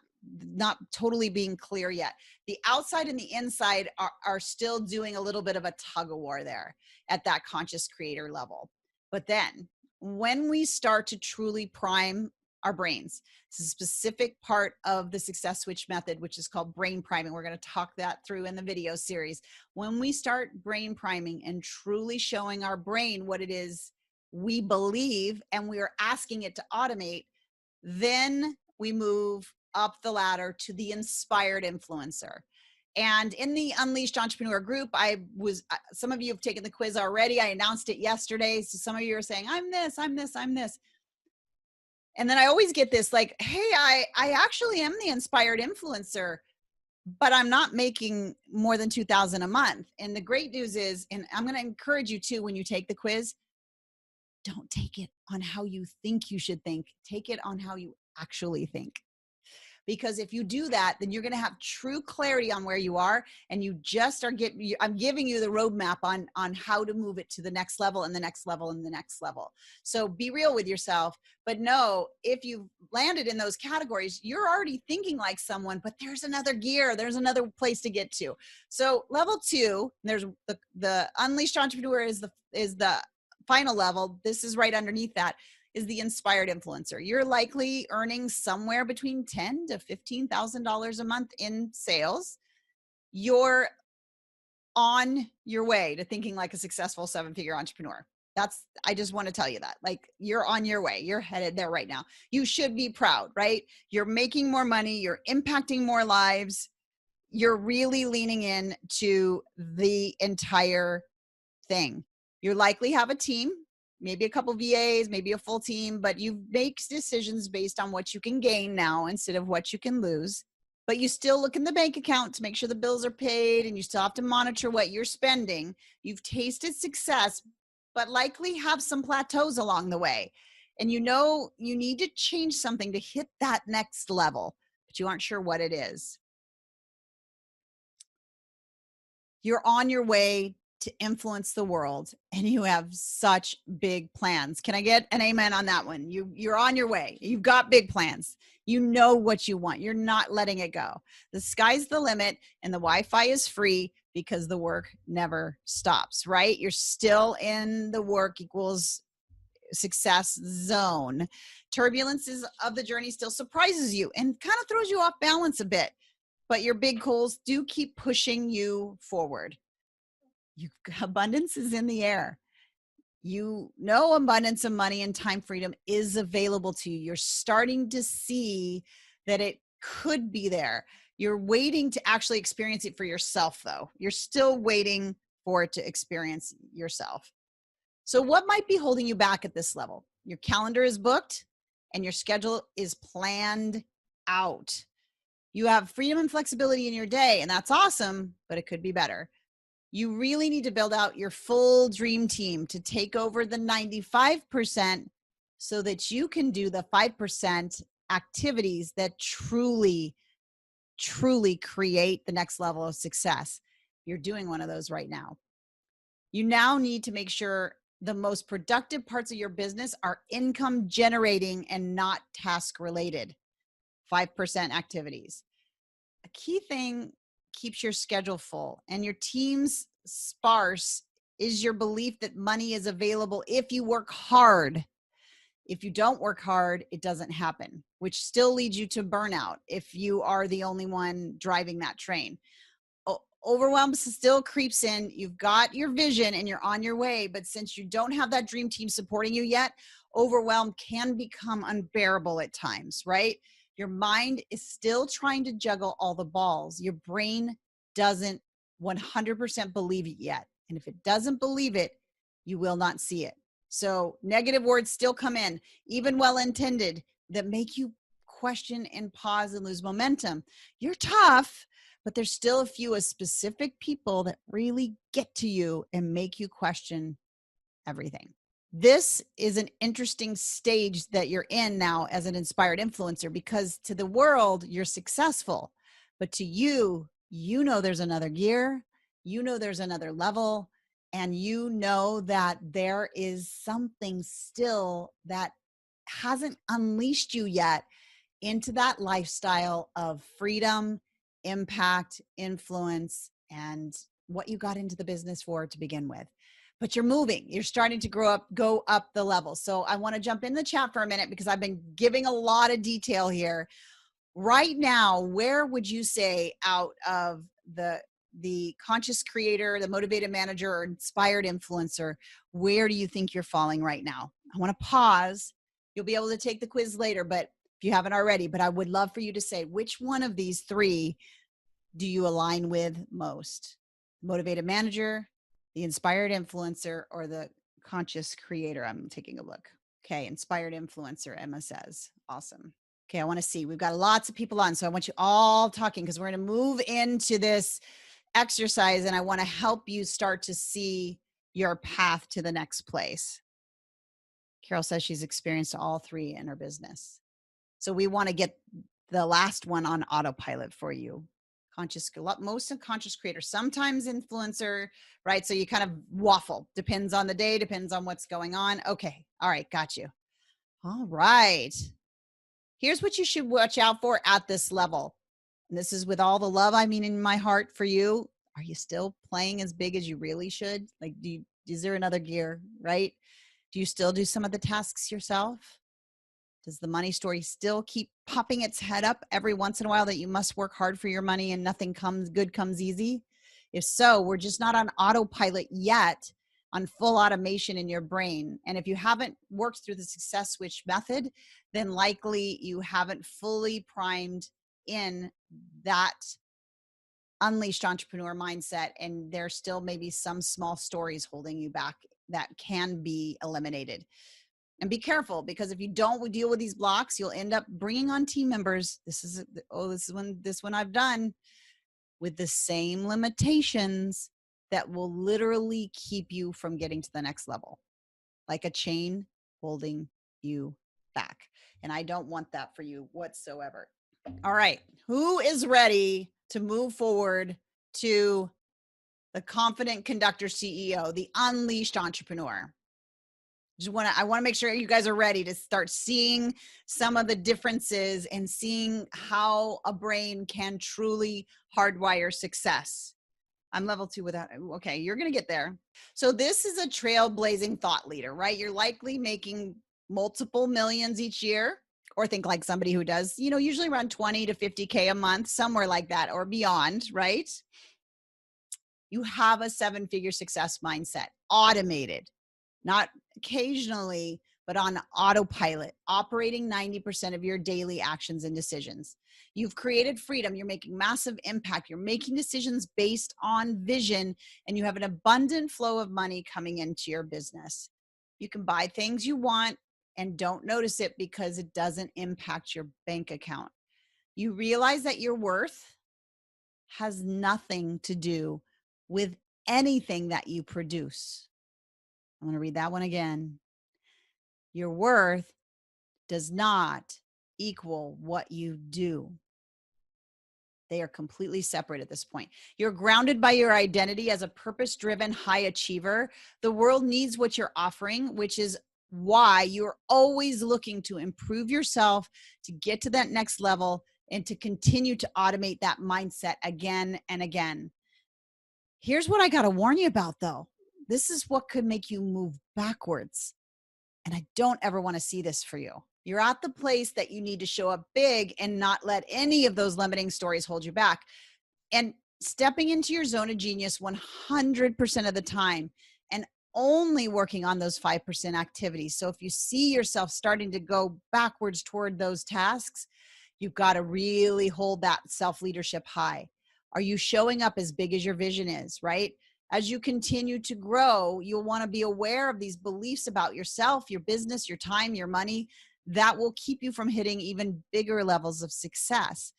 totally being clear yet. The outside and the inside are still doing a little bit of a tug of war there at that conscious creator level. But then when we start to truly prime our brains, it's a specific part of the success switch method, which is called brain priming. We're going to talk that through in the video series. When we start brain priming and truly showing our brain what it is we believe and we are asking it to automate, then we move up the ladder to the inspired influencer. And in the Unleashed Entrepreneur group, some of you have taken the quiz already. I announced it yesterday. So some of you are saying, I'm this, I'm this, I'm this. And then I always get this like, hey, I actually am the inspired influencer, but I'm not making more than $2,000 a month. And the great news is, and I'm going to encourage you too, when you take the quiz, don't take it on how you think you should think. Take it on how you actually think. Because if you do that, then you're going to have true clarity on where you are. And you just are I'm giving you the roadmap on how to move it to the next level and the next level and the next level. So be real with yourself, but know if you've landed in those categories, you're already thinking like someone, but there's another gear, there's another place to get to. So level 2, there's the Unleashed Entrepreneur is the final level. This is right underneath that, is the inspired influencer. You're likely earning somewhere between $10,000 to $15,000 a month in sales. You're on your way to thinking like a successful 7-figure entrepreneur. I just want to tell you that, like, you're on your way. You're headed there right now. You should be proud, right? You're making more money. You're impacting more lives. You're really leaning in to the entire thing. You likely have a team, maybe a couple VAs, maybe a full team, but you make decisions based on what you can gain now instead of what you can lose. But you still look in the bank account to make sure the bills are paid, and you still have to monitor what you're spending. You've tasted success, but likely have some plateaus along the way. And you know you need to change something to hit that next level, but you aren't sure what it is. You're on your way to influence the world, and you have such big plans. Can I get an amen on that one? You're on your way. You've got big plans. You know what you want. You're not letting it go. The sky's the limit, and the Wi-Fi is free because the work never stops, right? You're still in the work equals success zone. Turbulences of the journey still surprises you and kind of throws you off balance a bit, but your big goals do keep pushing you forward. Abundance is in the air. You know abundance of money and time freedom is available to you. You're starting to see that it could be there. You're waiting to actually experience it for yourself, though. You're still waiting for it to experience yourself. So what might be holding you back at this level? Your calendar is booked and your schedule is planned out. You have freedom and flexibility in your day, and that's awesome, but it could be better. You really need to build out your full dream team to take over the 95% so that you can do the 5% activities that truly, truly create the next level of success. You're doing one of those right now. You now need to make sure the most productive parts of your business are income generating and not task related. 5% activities. A key thing keeps your schedule full and your team's sparse is your belief that money is available if you work hard. If you don't work hard, it doesn't happen, which still leads you to burnout if you are the only one driving that train. Overwhelm still creeps in. You've got your vision and you're on your way, but since you don't have that dream team supporting you yet, overwhelm can become unbearable at times, right? Your mind is still trying to juggle all the balls. Your brain doesn't 100% believe it yet. And if it doesn't believe it, you will not see it. So negative words still come in, even well-intended, that make you question and pause and lose momentum. You're tough, but there's still a few of specific people that really get to you and make you question everything. This is an interesting stage that you're in now as an inspired influencer, because to the world, you're successful, but to you, you know there's another gear, you know there's another level, and you know that there is something still that hasn't unleashed you yet into that lifestyle of freedom, impact, influence, and what you got into the business for to begin with. But you're moving, you're starting to go up the level. So I want to jump in the chat for a minute because I've been giving a lot of detail here. Right now, where would you say out of the conscious creator, the motivated manager, or inspired influencer, where do you think you're falling right now? I want to pause. You'll be able to take the quiz later, but if you haven't already, but I would love for you to say, which one of these three do you align with most? Motivated manager, the inspired influencer, or the conscious creator? I'm taking a look. Okay, inspired influencer, Emma says. Awesome. Okay, I want to see. We've got lots of people on, so I want you all talking because we're going to move into this exercise and I want to help you start to see your path to the next place. Carol says she's experienced all three in her business. So we want to get the last one on autopilot for you. Most of conscious creators, sometimes influencer, right? So you kind of waffle. Depends on the day, depends on what's going on. Okay. All right. Got you. All right. Here's what you should watch out for at this level. And this is with all the love I mean in my heart for you. Are you still playing as big as you really should? Like, is there another gear, right? Do you still do some of the tasks yourself? Does the money story still keep popping its head up every once in a while that you must work hard for your money and nothing comes easy? If so, we're just not on autopilot yet, on full automation in your brain. And if you haven't worked through the success switch method, then likely you haven't fully primed in that unleashed entrepreneur mindset. And there's still maybe some small stories holding you back that can be eliminated. And be careful, because if you don't deal with these blocks, you'll end up bringing on team members. This is one I've done with the same limitations that will literally keep you from getting to the next level, like a chain holding you back. And I don't want that for you whatsoever. All right. Who is ready to move forward to the confident conductor CEO, the unleashed entrepreneur? I want to make sure you guys are ready to start seeing some of the differences and seeing how a brain can truly hardwire success. I'm level 2 without. Okay, you're going to get there. So this is a trailblazing thought leader, right? You're likely making multiple millions each year, or think like somebody who does, usually around 20 to 50K a month, somewhere like that or beyond, right? You have a 7-figure success mindset, automated, not occasionally, but on autopilot, operating 90% of your daily actions and decisions. You've created freedom. You're making massive impact. You're making decisions based on vision, and you have an abundant flow of money coming into your business. You can buy things you want and don't notice it because it doesn't impact your bank account. You realize that your worth has nothing to do with anything that you produce. I'm going to read that one again. Your worth does not equal what you do. They are completely separate at this point. You're grounded by your identity as a purpose-driven high achiever. The world needs what you're offering, which is why you're always looking to improve yourself, to get to that next level, and to continue to automate that mindset again and again. Here's what I got to warn you about, though. This is what could make you move backwards. And I don't ever want to see this for you. You're at the place that you need to show up big and not let any of those limiting stories hold you back. And stepping into your zone of genius 100% of the time, and only working on those 5% activities. So if you see yourself starting to go backwards toward those tasks, You've got to really hold that self-leadership high. Are you showing up as big as your vision is, right? As you continue to grow, you'll want to be aware of these beliefs about yourself, your business, your time, your money, that will keep you from hitting even bigger levels of success.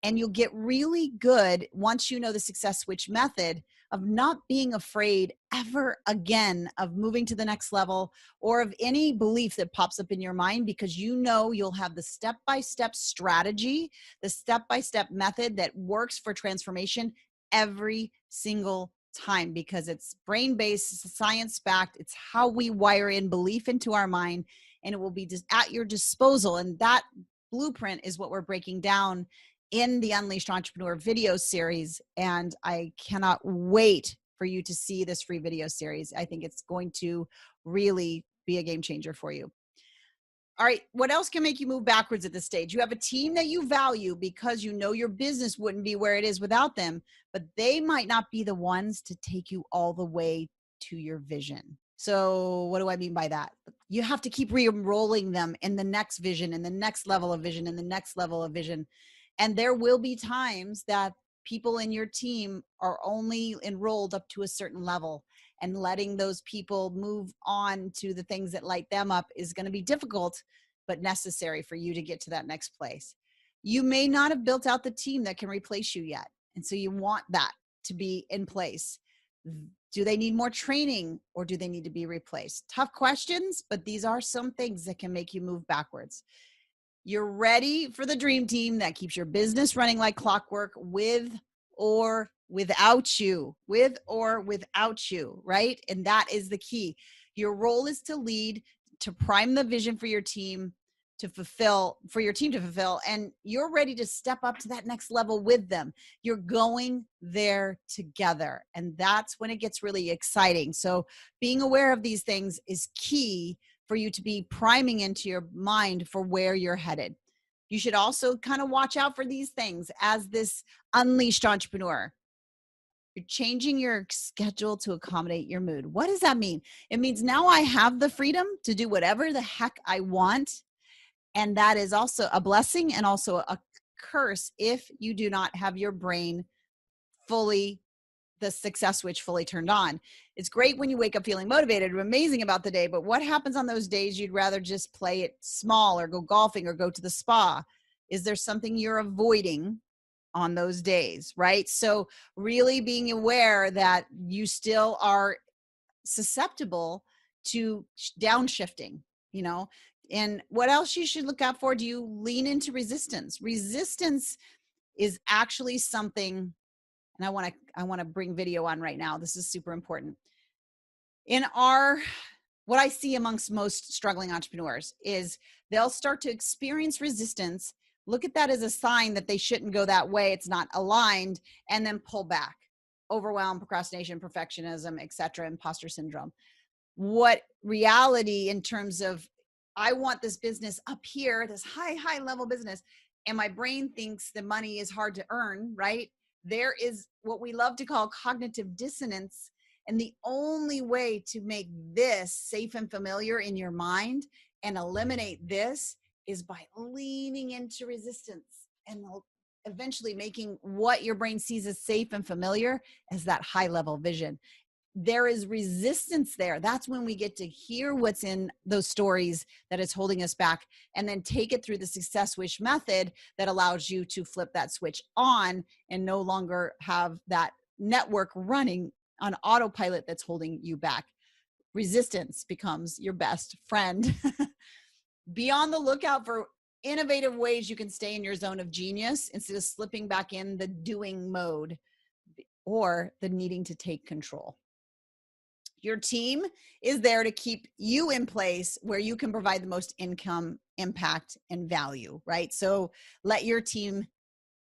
And you'll get really good once you know the success switch method of not being afraid ever again of moving to the next level or of any belief that pops up in your mind, because you know you'll have the step-by-step strategy, the step-by-step method that works for transformation every single time, because it's brain-based, science-backed. It's how we wire in belief into our mind, and it will be just at your disposal. And that blueprint is what we're breaking down in the Unleashed Entrepreneur video series. And I cannot wait for you to see this free video series. I think it's going to really be a game changer for you. All right, what else can make you move backwards at this stage? You have a team that you value because you know your business wouldn't be where it is without them, but they might not be the ones to take you all the way to your vision. So what do I mean by that? You have to keep re-enrolling them in the next vision, and the next level of vision, and the next level of vision. And there will be times that people in your team are only enrolled up to a certain level, and letting those people move on to the things that light them up is going to be difficult, but necessary for you to get to that next place. You may not have built out the team that can replace you yet. And so you want that to be in place. Do they need more training, or do they need to be replaced? Tough questions, but these are some things that can make you move backwards. You're ready for the dream team that keeps your business running like clockwork, with or without you, right? And that is the key. Your role is to lead, to prime the vision for your team to fulfill, and you're ready to step up to that next level with them. You're going there together, and that's when it gets really exciting. So being aware of these things is key for you to be priming into your mind for where you're headed. You should also kind of watch out for these things as this unleashed entrepreneur. You're changing your schedule to accommodate your mood. What does that mean? It means now I have the freedom to do whatever the heck I want. And that is also a blessing and also a curse if you do not have your brain fully, the success switch fully turned on. It's great when you wake up feeling motivated and amazing about the day, but what happens on those days you'd rather just play it small or go golfing or go to the spa? Is there something you're avoiding on those days, right? So really being aware that you still are susceptible to downshifting, you know. And what else you should look out for? Do you lean into resistance? Resistance is actually something, and I want to bring video on right now. This is super important. What I see amongst most struggling entrepreneurs is they'll start to experience resistance, look at that as a sign that they shouldn't go that way, it's not aligned, and then pull back. Overwhelm, procrastination, perfectionism, etc., imposter syndrome. What reality in terms of, I want this business up here, this high level business, and my brain thinks the money is hard to earn, right? There is what we love to call cognitive dissonance. And the only way to make this safe and familiar in your mind and eliminate this is by leaning into resistance and eventually making what your brain sees as safe and familiar as that high level vision. There is resistance there. That's when we get to hear what's in those stories that is holding us back, and then take it through the success switch method that allows you to flip that switch on and no longer have that network running on autopilot that's holding you back. Resistance becomes your best friend. Be on the lookout for innovative ways you can stay in your zone of genius instead of slipping back in the doing mode or the needing to take control. Your team is there to keep you in place where you can provide the most income, impact, and value, right? So let your team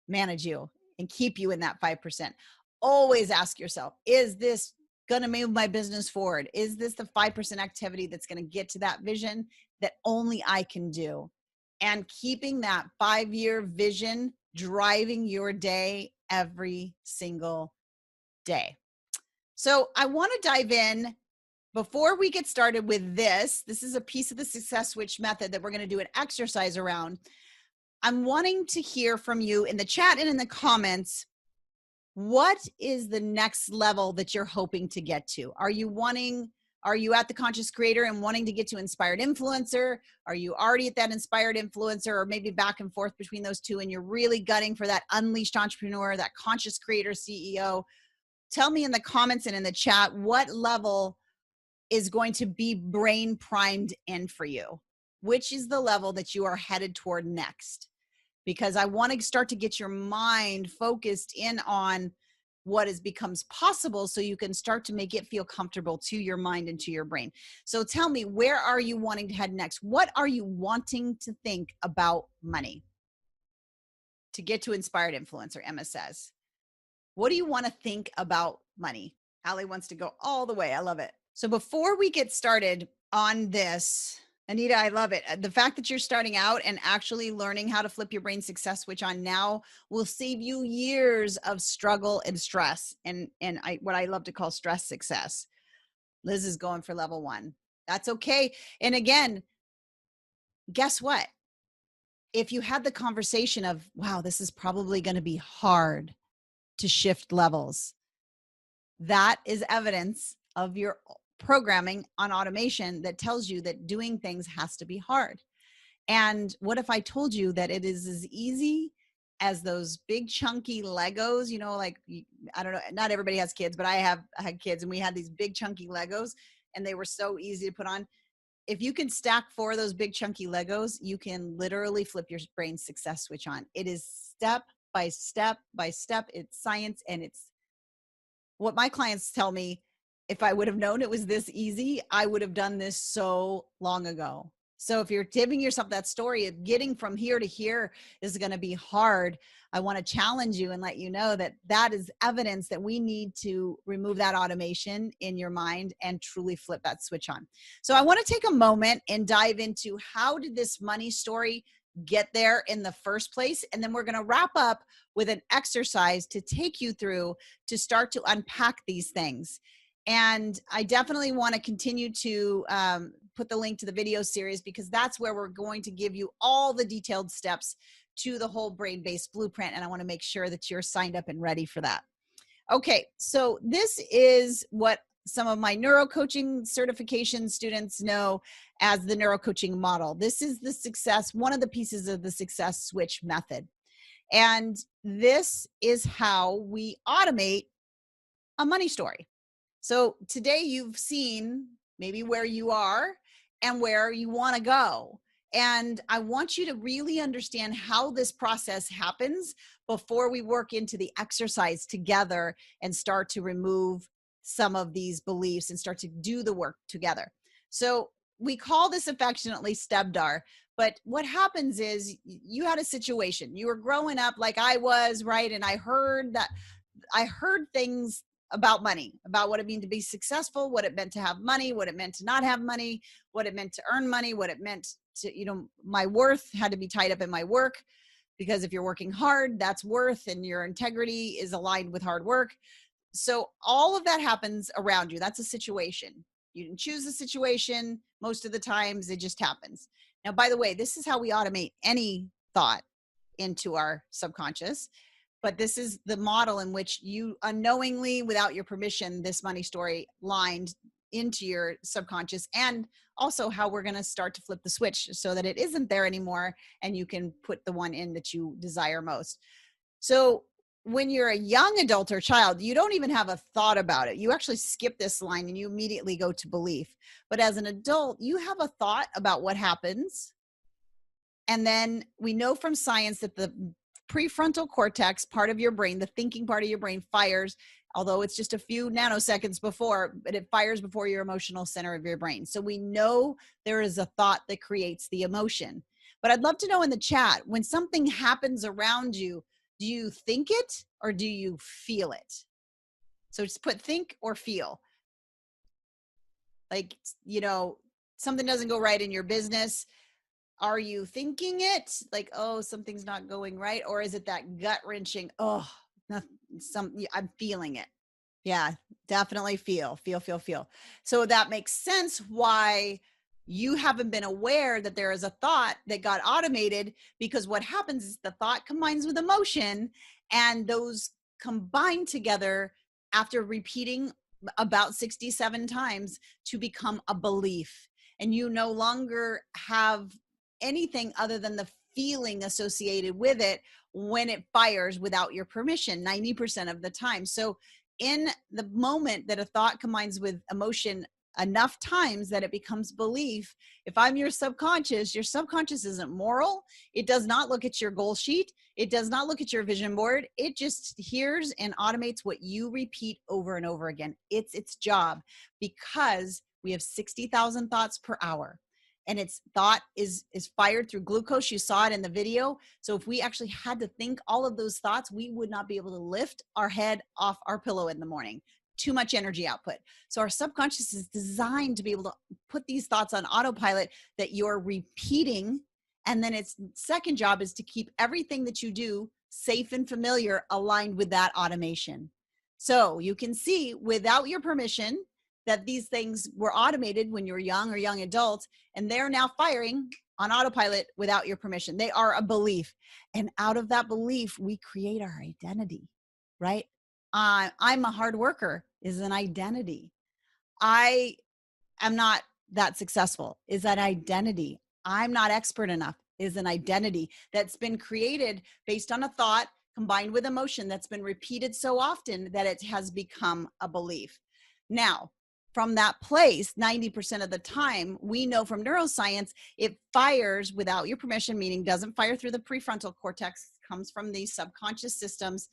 manage you and keep you in that 5%. Always ask yourself, is this going to move my business forward? Is this the 5% activity that's going to get to that vision that only I can do? And keeping that 5-year vision driving your day every single day. So I want to dive in. Before we get started with this is a piece of the success switch method that we're going to do an exercise around. I'm wanting to hear from you in the chat and in the comments. What is the next level that you're hoping to get to? Are you at the conscious creator and wanting to get to inspired influencer? Are you already at that inspired influencer, or maybe back and forth between those two, and you're really gunning for that unleashed entrepreneur, that conscious creator CEO? Tell me in the comments and in the chat what level is going to be brain primed in for you. Which is the level that you are headed toward next? Because I want to start to get your mind focused in on what becomes possible, so you can start to make it feel comfortable to your mind and to your brain. So tell me, where are you wanting to head next? What are you wanting to think about money to get to inspired influencer? Emma says, what do you want to think about money? Allie wants to go all the way. I love it. So before we get started on this, Anita, I love it. The fact that you're starting out and actually learning how to flip your brain success switch on now will save you years of struggle and stress, and what I love to call stress success. Liz is going for level 1. That's okay. And again, guess what? If you had the conversation of, wow, this is probably going to be hard to shift levels, that is evidence of your programming on automation that tells you that doing things has to be hard. And what if I told you that it is as easy as those big chunky Legos, like, I don't know, not everybody has kids, but I had kids, and we had these big chunky Legos, and they were so easy to put on. If you can stack 4 of those big chunky Legos, you can literally flip your brain success switch on. It is step by step by step. It's science, and it's what my clients tell me. If I would have known it was this easy, I would have done this so long ago. So if you're giving yourself that story of getting from here to here is going to be hard, I want to challenge you and let you know that that is evidence that we need to remove that automation in your mind and truly flip that switch on. So I want to take a moment and dive into, how did this money story get there in the first place? And then we're going to wrap up with an exercise to take you through to start to unpack these things. And I definitely want to continue to put the link to the video series, because that's where we're going to give you all the detailed steps to the whole brain-based blueprint. And I want to make sure that you're signed up and ready for that. Okay, so this is what some of my neurocoaching certification students know as the neurocoaching model. This is the success, one of the pieces of the success switch method. And this is how we automate a money story. So today you've seen maybe where you are and where you want to go. And I want you to really understand how this process happens before we work into the exercise together and start to remove some of these beliefs and start to do the work together. So we call this affectionately STEBDAR. But what happens is, you had a situation, you were growing up like I was, right? And I heard things about money, about what it meant to be successful, what it meant to have money, what it meant to not have money, what it meant to earn money, what it meant to, my worth had to be tied up in my work, because if you're working hard, that's worth, and your integrity is aligned with hard work. So all of that happens around you. That's a situation. You didn't choose the situation. Most of the times it just happens. Now, by the way, this is how we automate any thought into our subconscious. But this is the model in which you unknowingly, without your permission, this money story lined into your subconscious, and also how we're going to start to flip the switch so that it isn't there anymore and you can put the one in that you desire most. So when you're a young adult or child, you don't even have a thought about it. You actually skip this line and you immediately go to belief. But as an adult, you have a thought about what happens. And then we know from science that the prefrontal cortex part of your brain, the thinking part of your brain, fires, although it's just a few nanoseconds before, but it fires before your emotional center of your brain. So we know there is a thought that creates the emotion. But I'd love to know in the chat, when something happens around you, do you think it or do you feel it? So just put think or feel. Like, something doesn't go right in your business. Are you thinking it like, oh, something's not going right? Or is it that gut wrenching, oh, I'm feeling it. Yeah, definitely feel. So that makes sense why You haven't been aware that there is a thought that got automated, because what happens is the thought combines with emotion, and those combine together after repeating about 67 times to become a belief. And you no longer have anything other than the feeling associated with it when it fires without your permission 90% of the time. So in the moment that a thought combines with emotion enough times that it becomes belief, if I'm your subconscious isn't moral. It does not look at your goal sheet. It does not look at your vision board. It just hears and automates what you repeat over and over again. It's its job, because we have 60,000 thoughts per hour. And its thought is fired through glucose. You saw it in the video. So if we actually had to think all of those thoughts, we would not be able to lift our head off our pillow in the morning. Too much energy output. So our subconscious is designed to be able to put these thoughts on autopilot that you're repeating. And then its second job is to keep everything that you do safe and familiar, aligned with that automation. So you can see, without your permission, that these things were automated when you were young or young adult, and they're now firing on autopilot without your permission. They are a belief. And out of that belief, we create our identity, right? I'm a hard worker is an identity. I am not that successful is an identity. I'm not expert enough is an identity that's been created based on a thought combined with emotion that's been repeated so often that it has become a belief. Now, from that place, 90% of the time, we know from neuroscience, it fires without your permission, meaning doesn't fire through the prefrontal cortex, comes from these subconscious systems.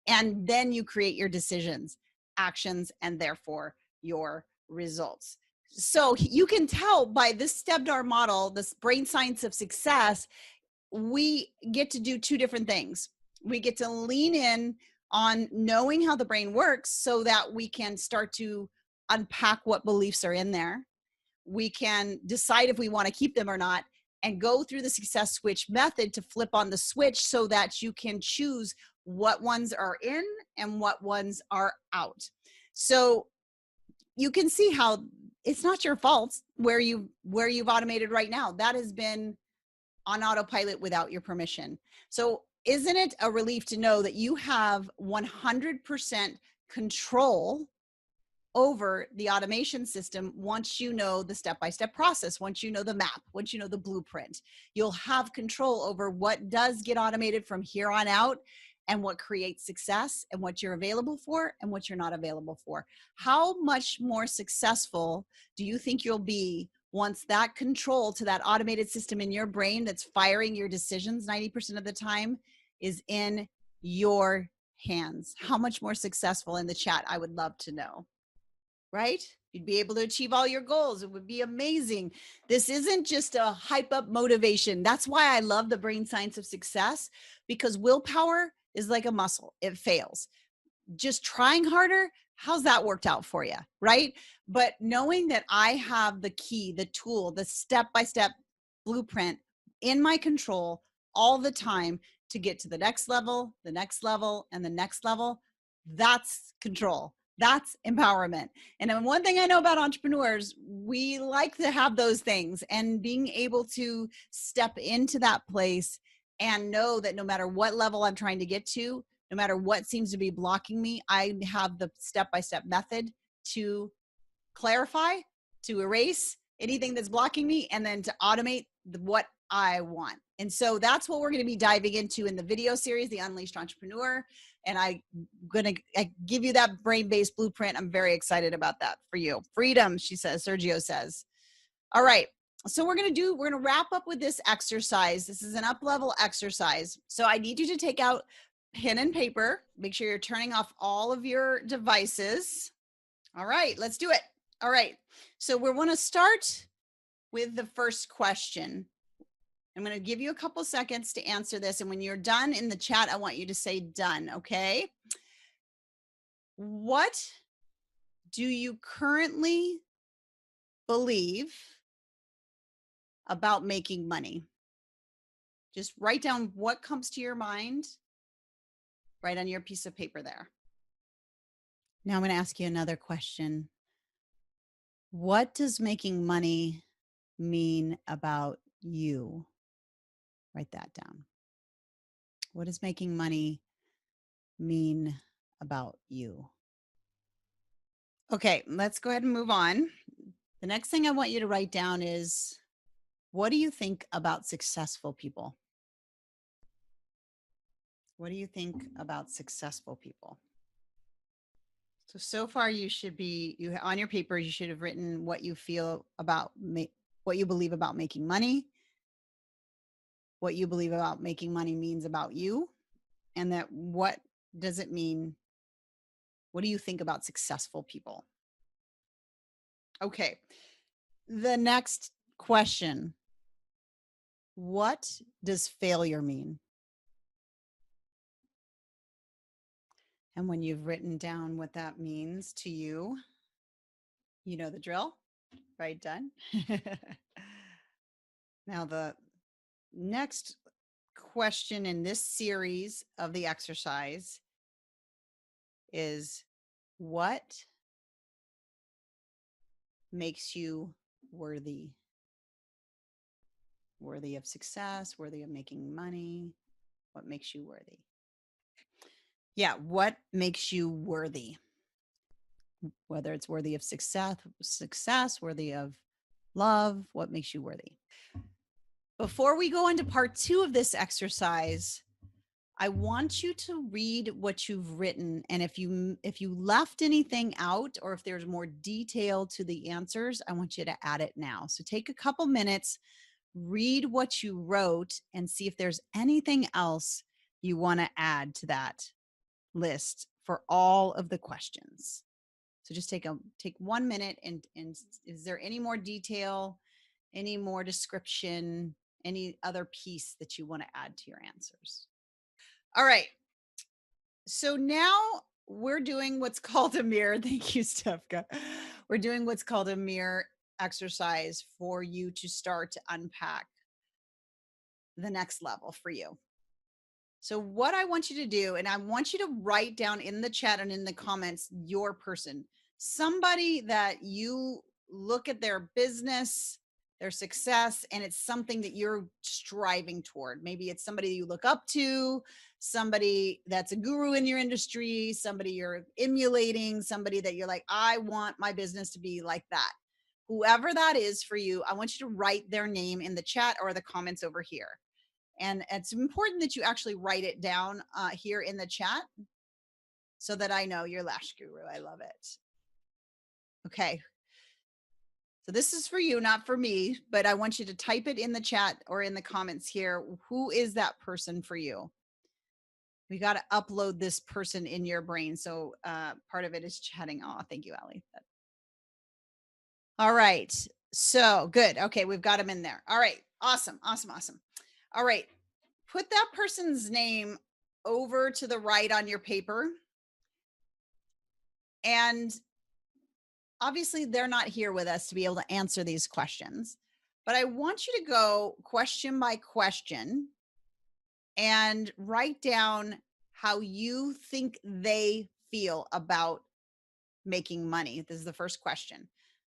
And then you create your decisions, actions, and therefore your results. So you can tell by this STEPDAR model, this brain science of success, we get to do two different things. We get to lean in on knowing how the brain works so that we can start to unpack what beliefs are in there. We can decide if we want to keep them or not, and go through the success switch method to flip on the switch so that you can choose what ones are in and what ones are out. So you can see how it's not your fault where you've automated right now. That has been on autopilot without your permission. So isn't it a relief to know that you have 100% control over the automation system once you know the step-by-step process, once you know the map, once you know the blueprint? You'll have control over what does get automated from here on out, and what creates success, and what you're available for and what you're not available for. How much more successful do you think you'll be once that control to that automated system in your brain that's firing your decisions 90% of the time is in your hands? How much more successful? In the chat, I would love to know. Right? You'd be able to achieve all your goals. It would be amazing. This isn't just a hype up motivation. That's why I love the brain science of success, because willpower is like a muscle. It fails. Just trying harder, how's that worked out for you? Right? But knowing that I have the key, the tool, the step-by-step blueprint in my control all the time to get to the next level, the next level, and the next level, that's control. That's empowerment. And then one thing I know about entrepreneurs, we like to have those things, and being able to step into that place and know that no matter what level I'm trying to get to, no matter what seems to be blocking me, I have the step-by-step method to clarify, to erase anything that's blocking me, and then to automate what I want. And so that's what we're going to be diving into in the video series, The Unleashed Entrepreneur. And I'm going to give you that brain-based blueprint. I'm very excited about that for you. Freedom, she says, Sergio says. All right. So we're going to wrap up with this exercise. This is an up-level exercise. So I need you to take out pen and paper. Make sure you're turning off all of your devices. All right, let's do it. All right. So we want to start with the first question. I'm going to give you a couple seconds to answer this. And when you're done in the chat, I want you to say done. Okay. What do you currently believe about making money? Just write down what comes to your mind. Write on your piece of paper there. Now I'm going to ask you another question. What does making money mean about you? Write that down. What does making money mean about you? Okay, let's go ahead and move on. The next thing I want you to write down is, what do you think about successful people? What do you think about successful people? So far you should be, on your paper, you should have written what you feel about, what you believe about making money, what you believe about making money means about you, and that what does it mean? What do you think about successful people? Okay. The next question, what does failure mean? And when you've written down what that means to you, you know the drill, right? Done. Now, the next question in this series of the exercise is, what makes you worthy? Worthy of success, worthy of making money? What makes you worthy? Yeah, what makes you worthy? Whether it's worthy of success, worthy of love, what makes you worthy? Before we go into part 2 of this exercise, I want you to read what you've written, and if you left anything out, or if there's more detail to the answers, I want you to add it now. So take a couple minutes, read what you wrote, and see if there's anything else you want to add to that list for all of the questions. So just take 1 minute, and is there any more detail, any more description, any other piece that you want to add to your answers? All right. So now we're doing what's called a mirror. Thank you, Stefka. We're doing what's called a mirror exercise for you to start to unpack the next level for you. So what I want you to do, and I want you to write down in the chat and in the comments, your person, somebody that you look at their business, their success, and it's something that you're striving toward. Maybe it's somebody you look up to, somebody that's a guru in your industry, somebody you're emulating, somebody that you're like, I want my business to be like that. Whoever that is for you, I want you to write their name in the chat or the comments over here. And it's important that you actually write it down here in the chat so that I know you're Lash Guru. I love it. Okay. So this is for you, not for me, but I want you to type it in the chat or in the comments here. Who is that person for you? We got to upload this person in your brain. So part of it is chatting. Oh, thank you, Allie. All right. So good. Okay. We've got them in there. All right. Awesome. Awesome. Awesome. All right. Put that person's name over to the right on your paper. And obviously they're not here with us to be able to answer these questions, but I want you to go question by question and write down how you think they feel about making money. This is the first question.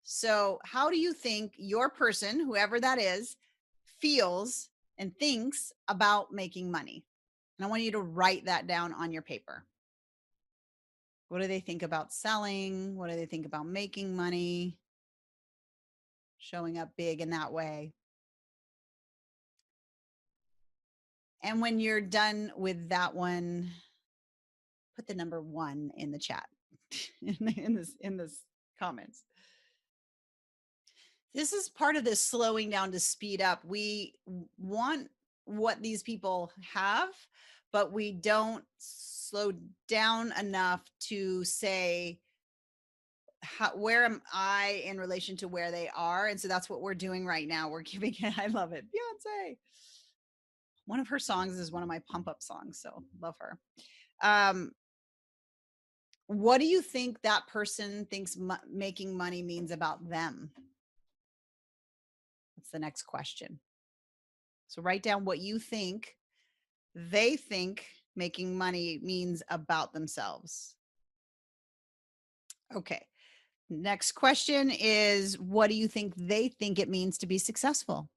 So how do you think your person, whoever that is, feels and thinks about making money? And I want you to write that down on your paper. What do they think about selling? What do they think about making money? Showing up big in that way. And when you're done with that one, put the number 1 in the chat in this comments. This is part of this slowing down to speed up. We want what these people have, but we don't slow down enough to say, where am I in relation to where they are? And so that's what we're doing right now. We're giving it, I love it. Beyonce. One of her songs is one of my pump up songs. So love her. What do you think that person thinks making money means about them? That's the next question. So write down what you think they think making money means about themselves. Okay. Next question is, what do you think they think it means to be successful?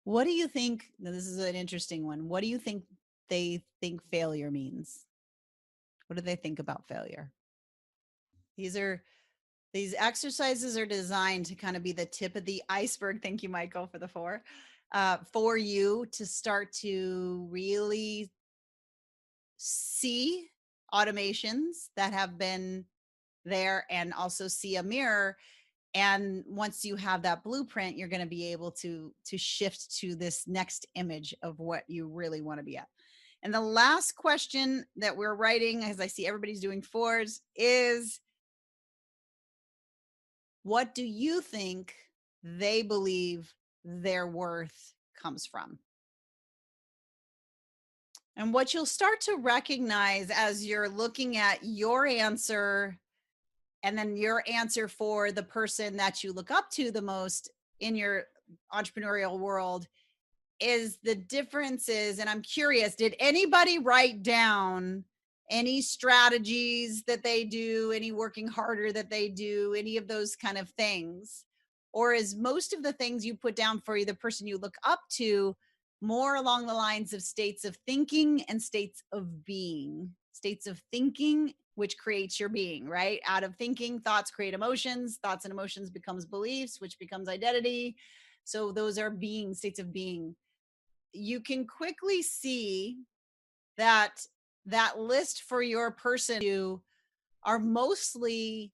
What do you think? Now, this is an interesting one. What do you think they think failure means? What do they think about failure? These exercises are designed to kind of be the tip of the iceberg. Thank you, Michael, for the 4. For you to start to really see automations that have been there and also see a mirror. And once you have that blueprint, you're going to be able to shift to this next image of what you really want to be at. And the last question that we're writing, as I see everybody's doing 4s, is, what do you think they believe their worth comes from? And what you'll start to recognize as you're looking at your answer and then your answer for the person that you look up to the most in your entrepreneurial world is the differences. And I'm curious, did anybody write down any strategies that they do, any working harder that they do, any of those kind of things? Or is most of the things you put down for you, the person you look up to, more along the lines of states of thinking and states of being? States of thinking, which creates your being, right? Out of thinking, thoughts create emotions, thoughts and emotions becomes beliefs, which becomes identity. So those are being, states of being. You can quickly see that that list for your person you are mostly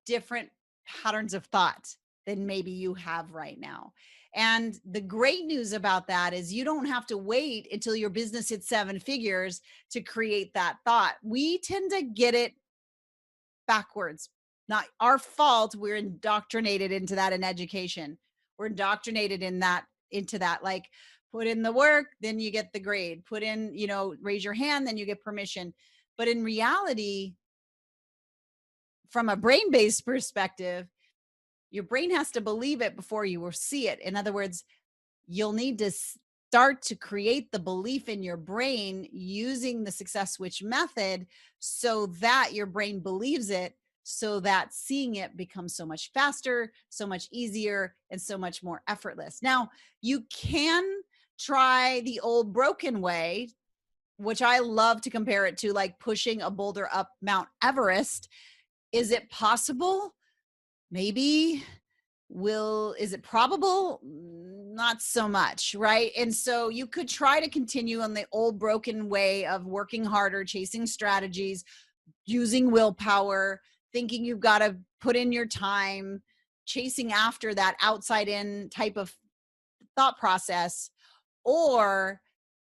different patterns of thought than maybe you have right now. And the great news about that is you don't have to wait until your business hits 7 figures to create that thought. We tend to get it backwards. Not our fault. We're indoctrinated into that in education. We're indoctrinated into that, like, put in the work, then you get the grade. Put in, raise your hand, then you get permission. But in reality, from a brain-based perspective, your brain has to believe it before you will see it. In other words, you'll need to start to create the belief in your brain using the success switch method so that your brain believes it, so that seeing it becomes so much faster, so much easier, and so much more effortless. Now, you can try the old broken way, which I love to compare it to like pushing a boulder up Mount Everest. Is it possible? Maybe. Is it probable? Not so much, right? And so you could try to continue on the old broken way of working harder, chasing strategies, using willpower, thinking you've got to put in your time, chasing after that outside in type of thought process. Or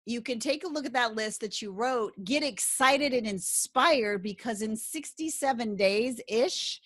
you can take a look at that list that you wrote, get excited and inspired, because in 67 days-ish,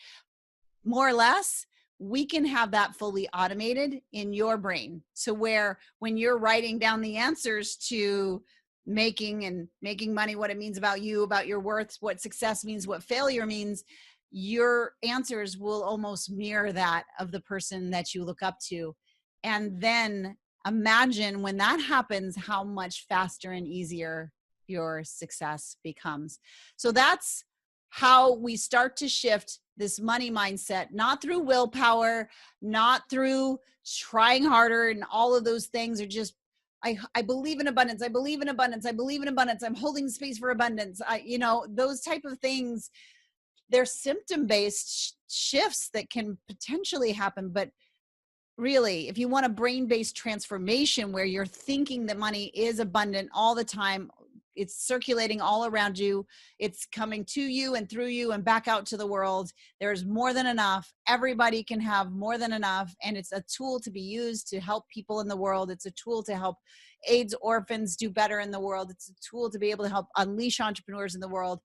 more or less, we can have that fully automated in your brain. So where when you're writing down the answers to making money, what it means about you, about your worth, what success means, what failure means, your answers will almost mirror that of the person that you look up to. And then imagine when that happens, how much faster and easier your success becomes. So that's how we start to shift this money mindset, not through willpower, not through trying harder, and all of those things are just, I believe in abundance. I believe in abundance. I believe in abundance. I'm holding space for abundance. Those type of things, they're symptom-based shifts that can potentially happen. But really, if you want a brain-based transformation where you're thinking that money is abundant all the time, it's circulating all around you, it's coming to you and through you and back out to the world, there's more than enough. Everybody can have more than enough, and it's a tool to be used to help people in the world. It's a tool to help AIDS orphans do better in the world. It's a tool to be able to help unleash entrepreneurs in the world.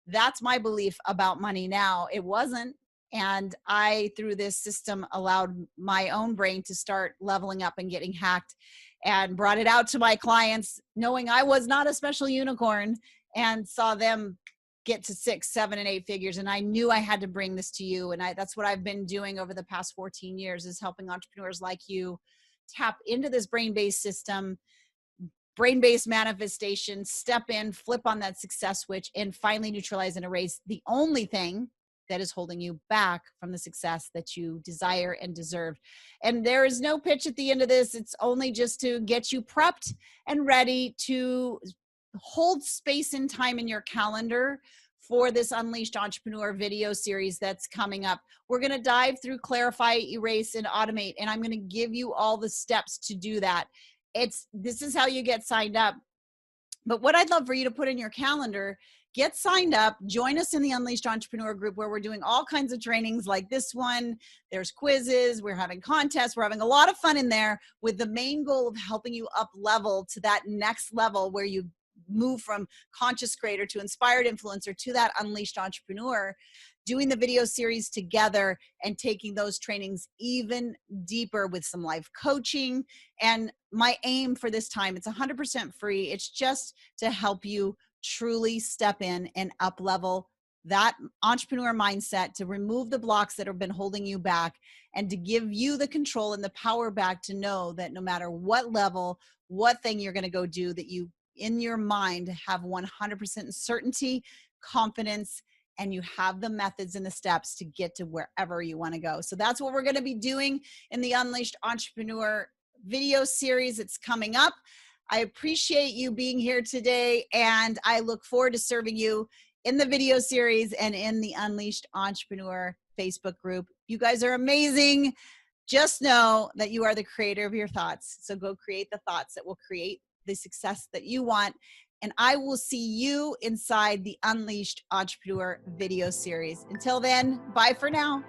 That's my belief about money now. It wasn't. And I, through this system, allowed my own brain to start leveling up and getting hacked, and brought it out to my clients, knowing I was not a special unicorn, and saw them get to 6, 7, and 8 figures. And I knew I had to bring this to you. And that's what I've been doing over the past 14 years, is helping entrepreneurs like you tap into this brain-based system, brain-based manifestation, step in, flip on that success switch, and finally neutralize and erase the only thing that is holding you back from the success that you desire and deserve. And there is no pitch at the end of this. It's only just to get you prepped and ready to hold space and time in your calendar for this Unleashed Entrepreneur video series that's coming up. We're going to dive through clarify, erase, and automate, and I'm going to give you all the steps to do that. This is how you get signed up. But what I'd love for you to put in your calendar, get signed up, join us in the Unleashed Entrepreneur group where we're doing all kinds of trainings like this one. There's quizzes, we're having contests, we're having a lot of fun in there with the main goal of helping you up level to that next level where you move from conscious creator to inspired influencer to that unleashed entrepreneur, doing the video series together and taking those trainings even deeper with some live coaching. And my aim for this time, it's 100% free. It's just to help you truly step in and up level that entrepreneur mindset, to remove the blocks that have been holding you back, and to give you the control and the power back to know that no matter what level, what thing you're going to go do, that you in your mind have 100% certainty, confidence, and you have the methods and the steps to get to wherever you want to go. So that's what we're going to be doing in the Unleashed Entrepreneur video series. It's coming up. I appreciate you being here today, and I look forward to serving you in the video series and in the Unleashed Entrepreneur Facebook group. You guys are amazing. Just know that you are the creator of your thoughts. So go create the thoughts that will create the success that you want. And I will see you inside the Unleashed Entrepreneur video series. Until then, bye for now.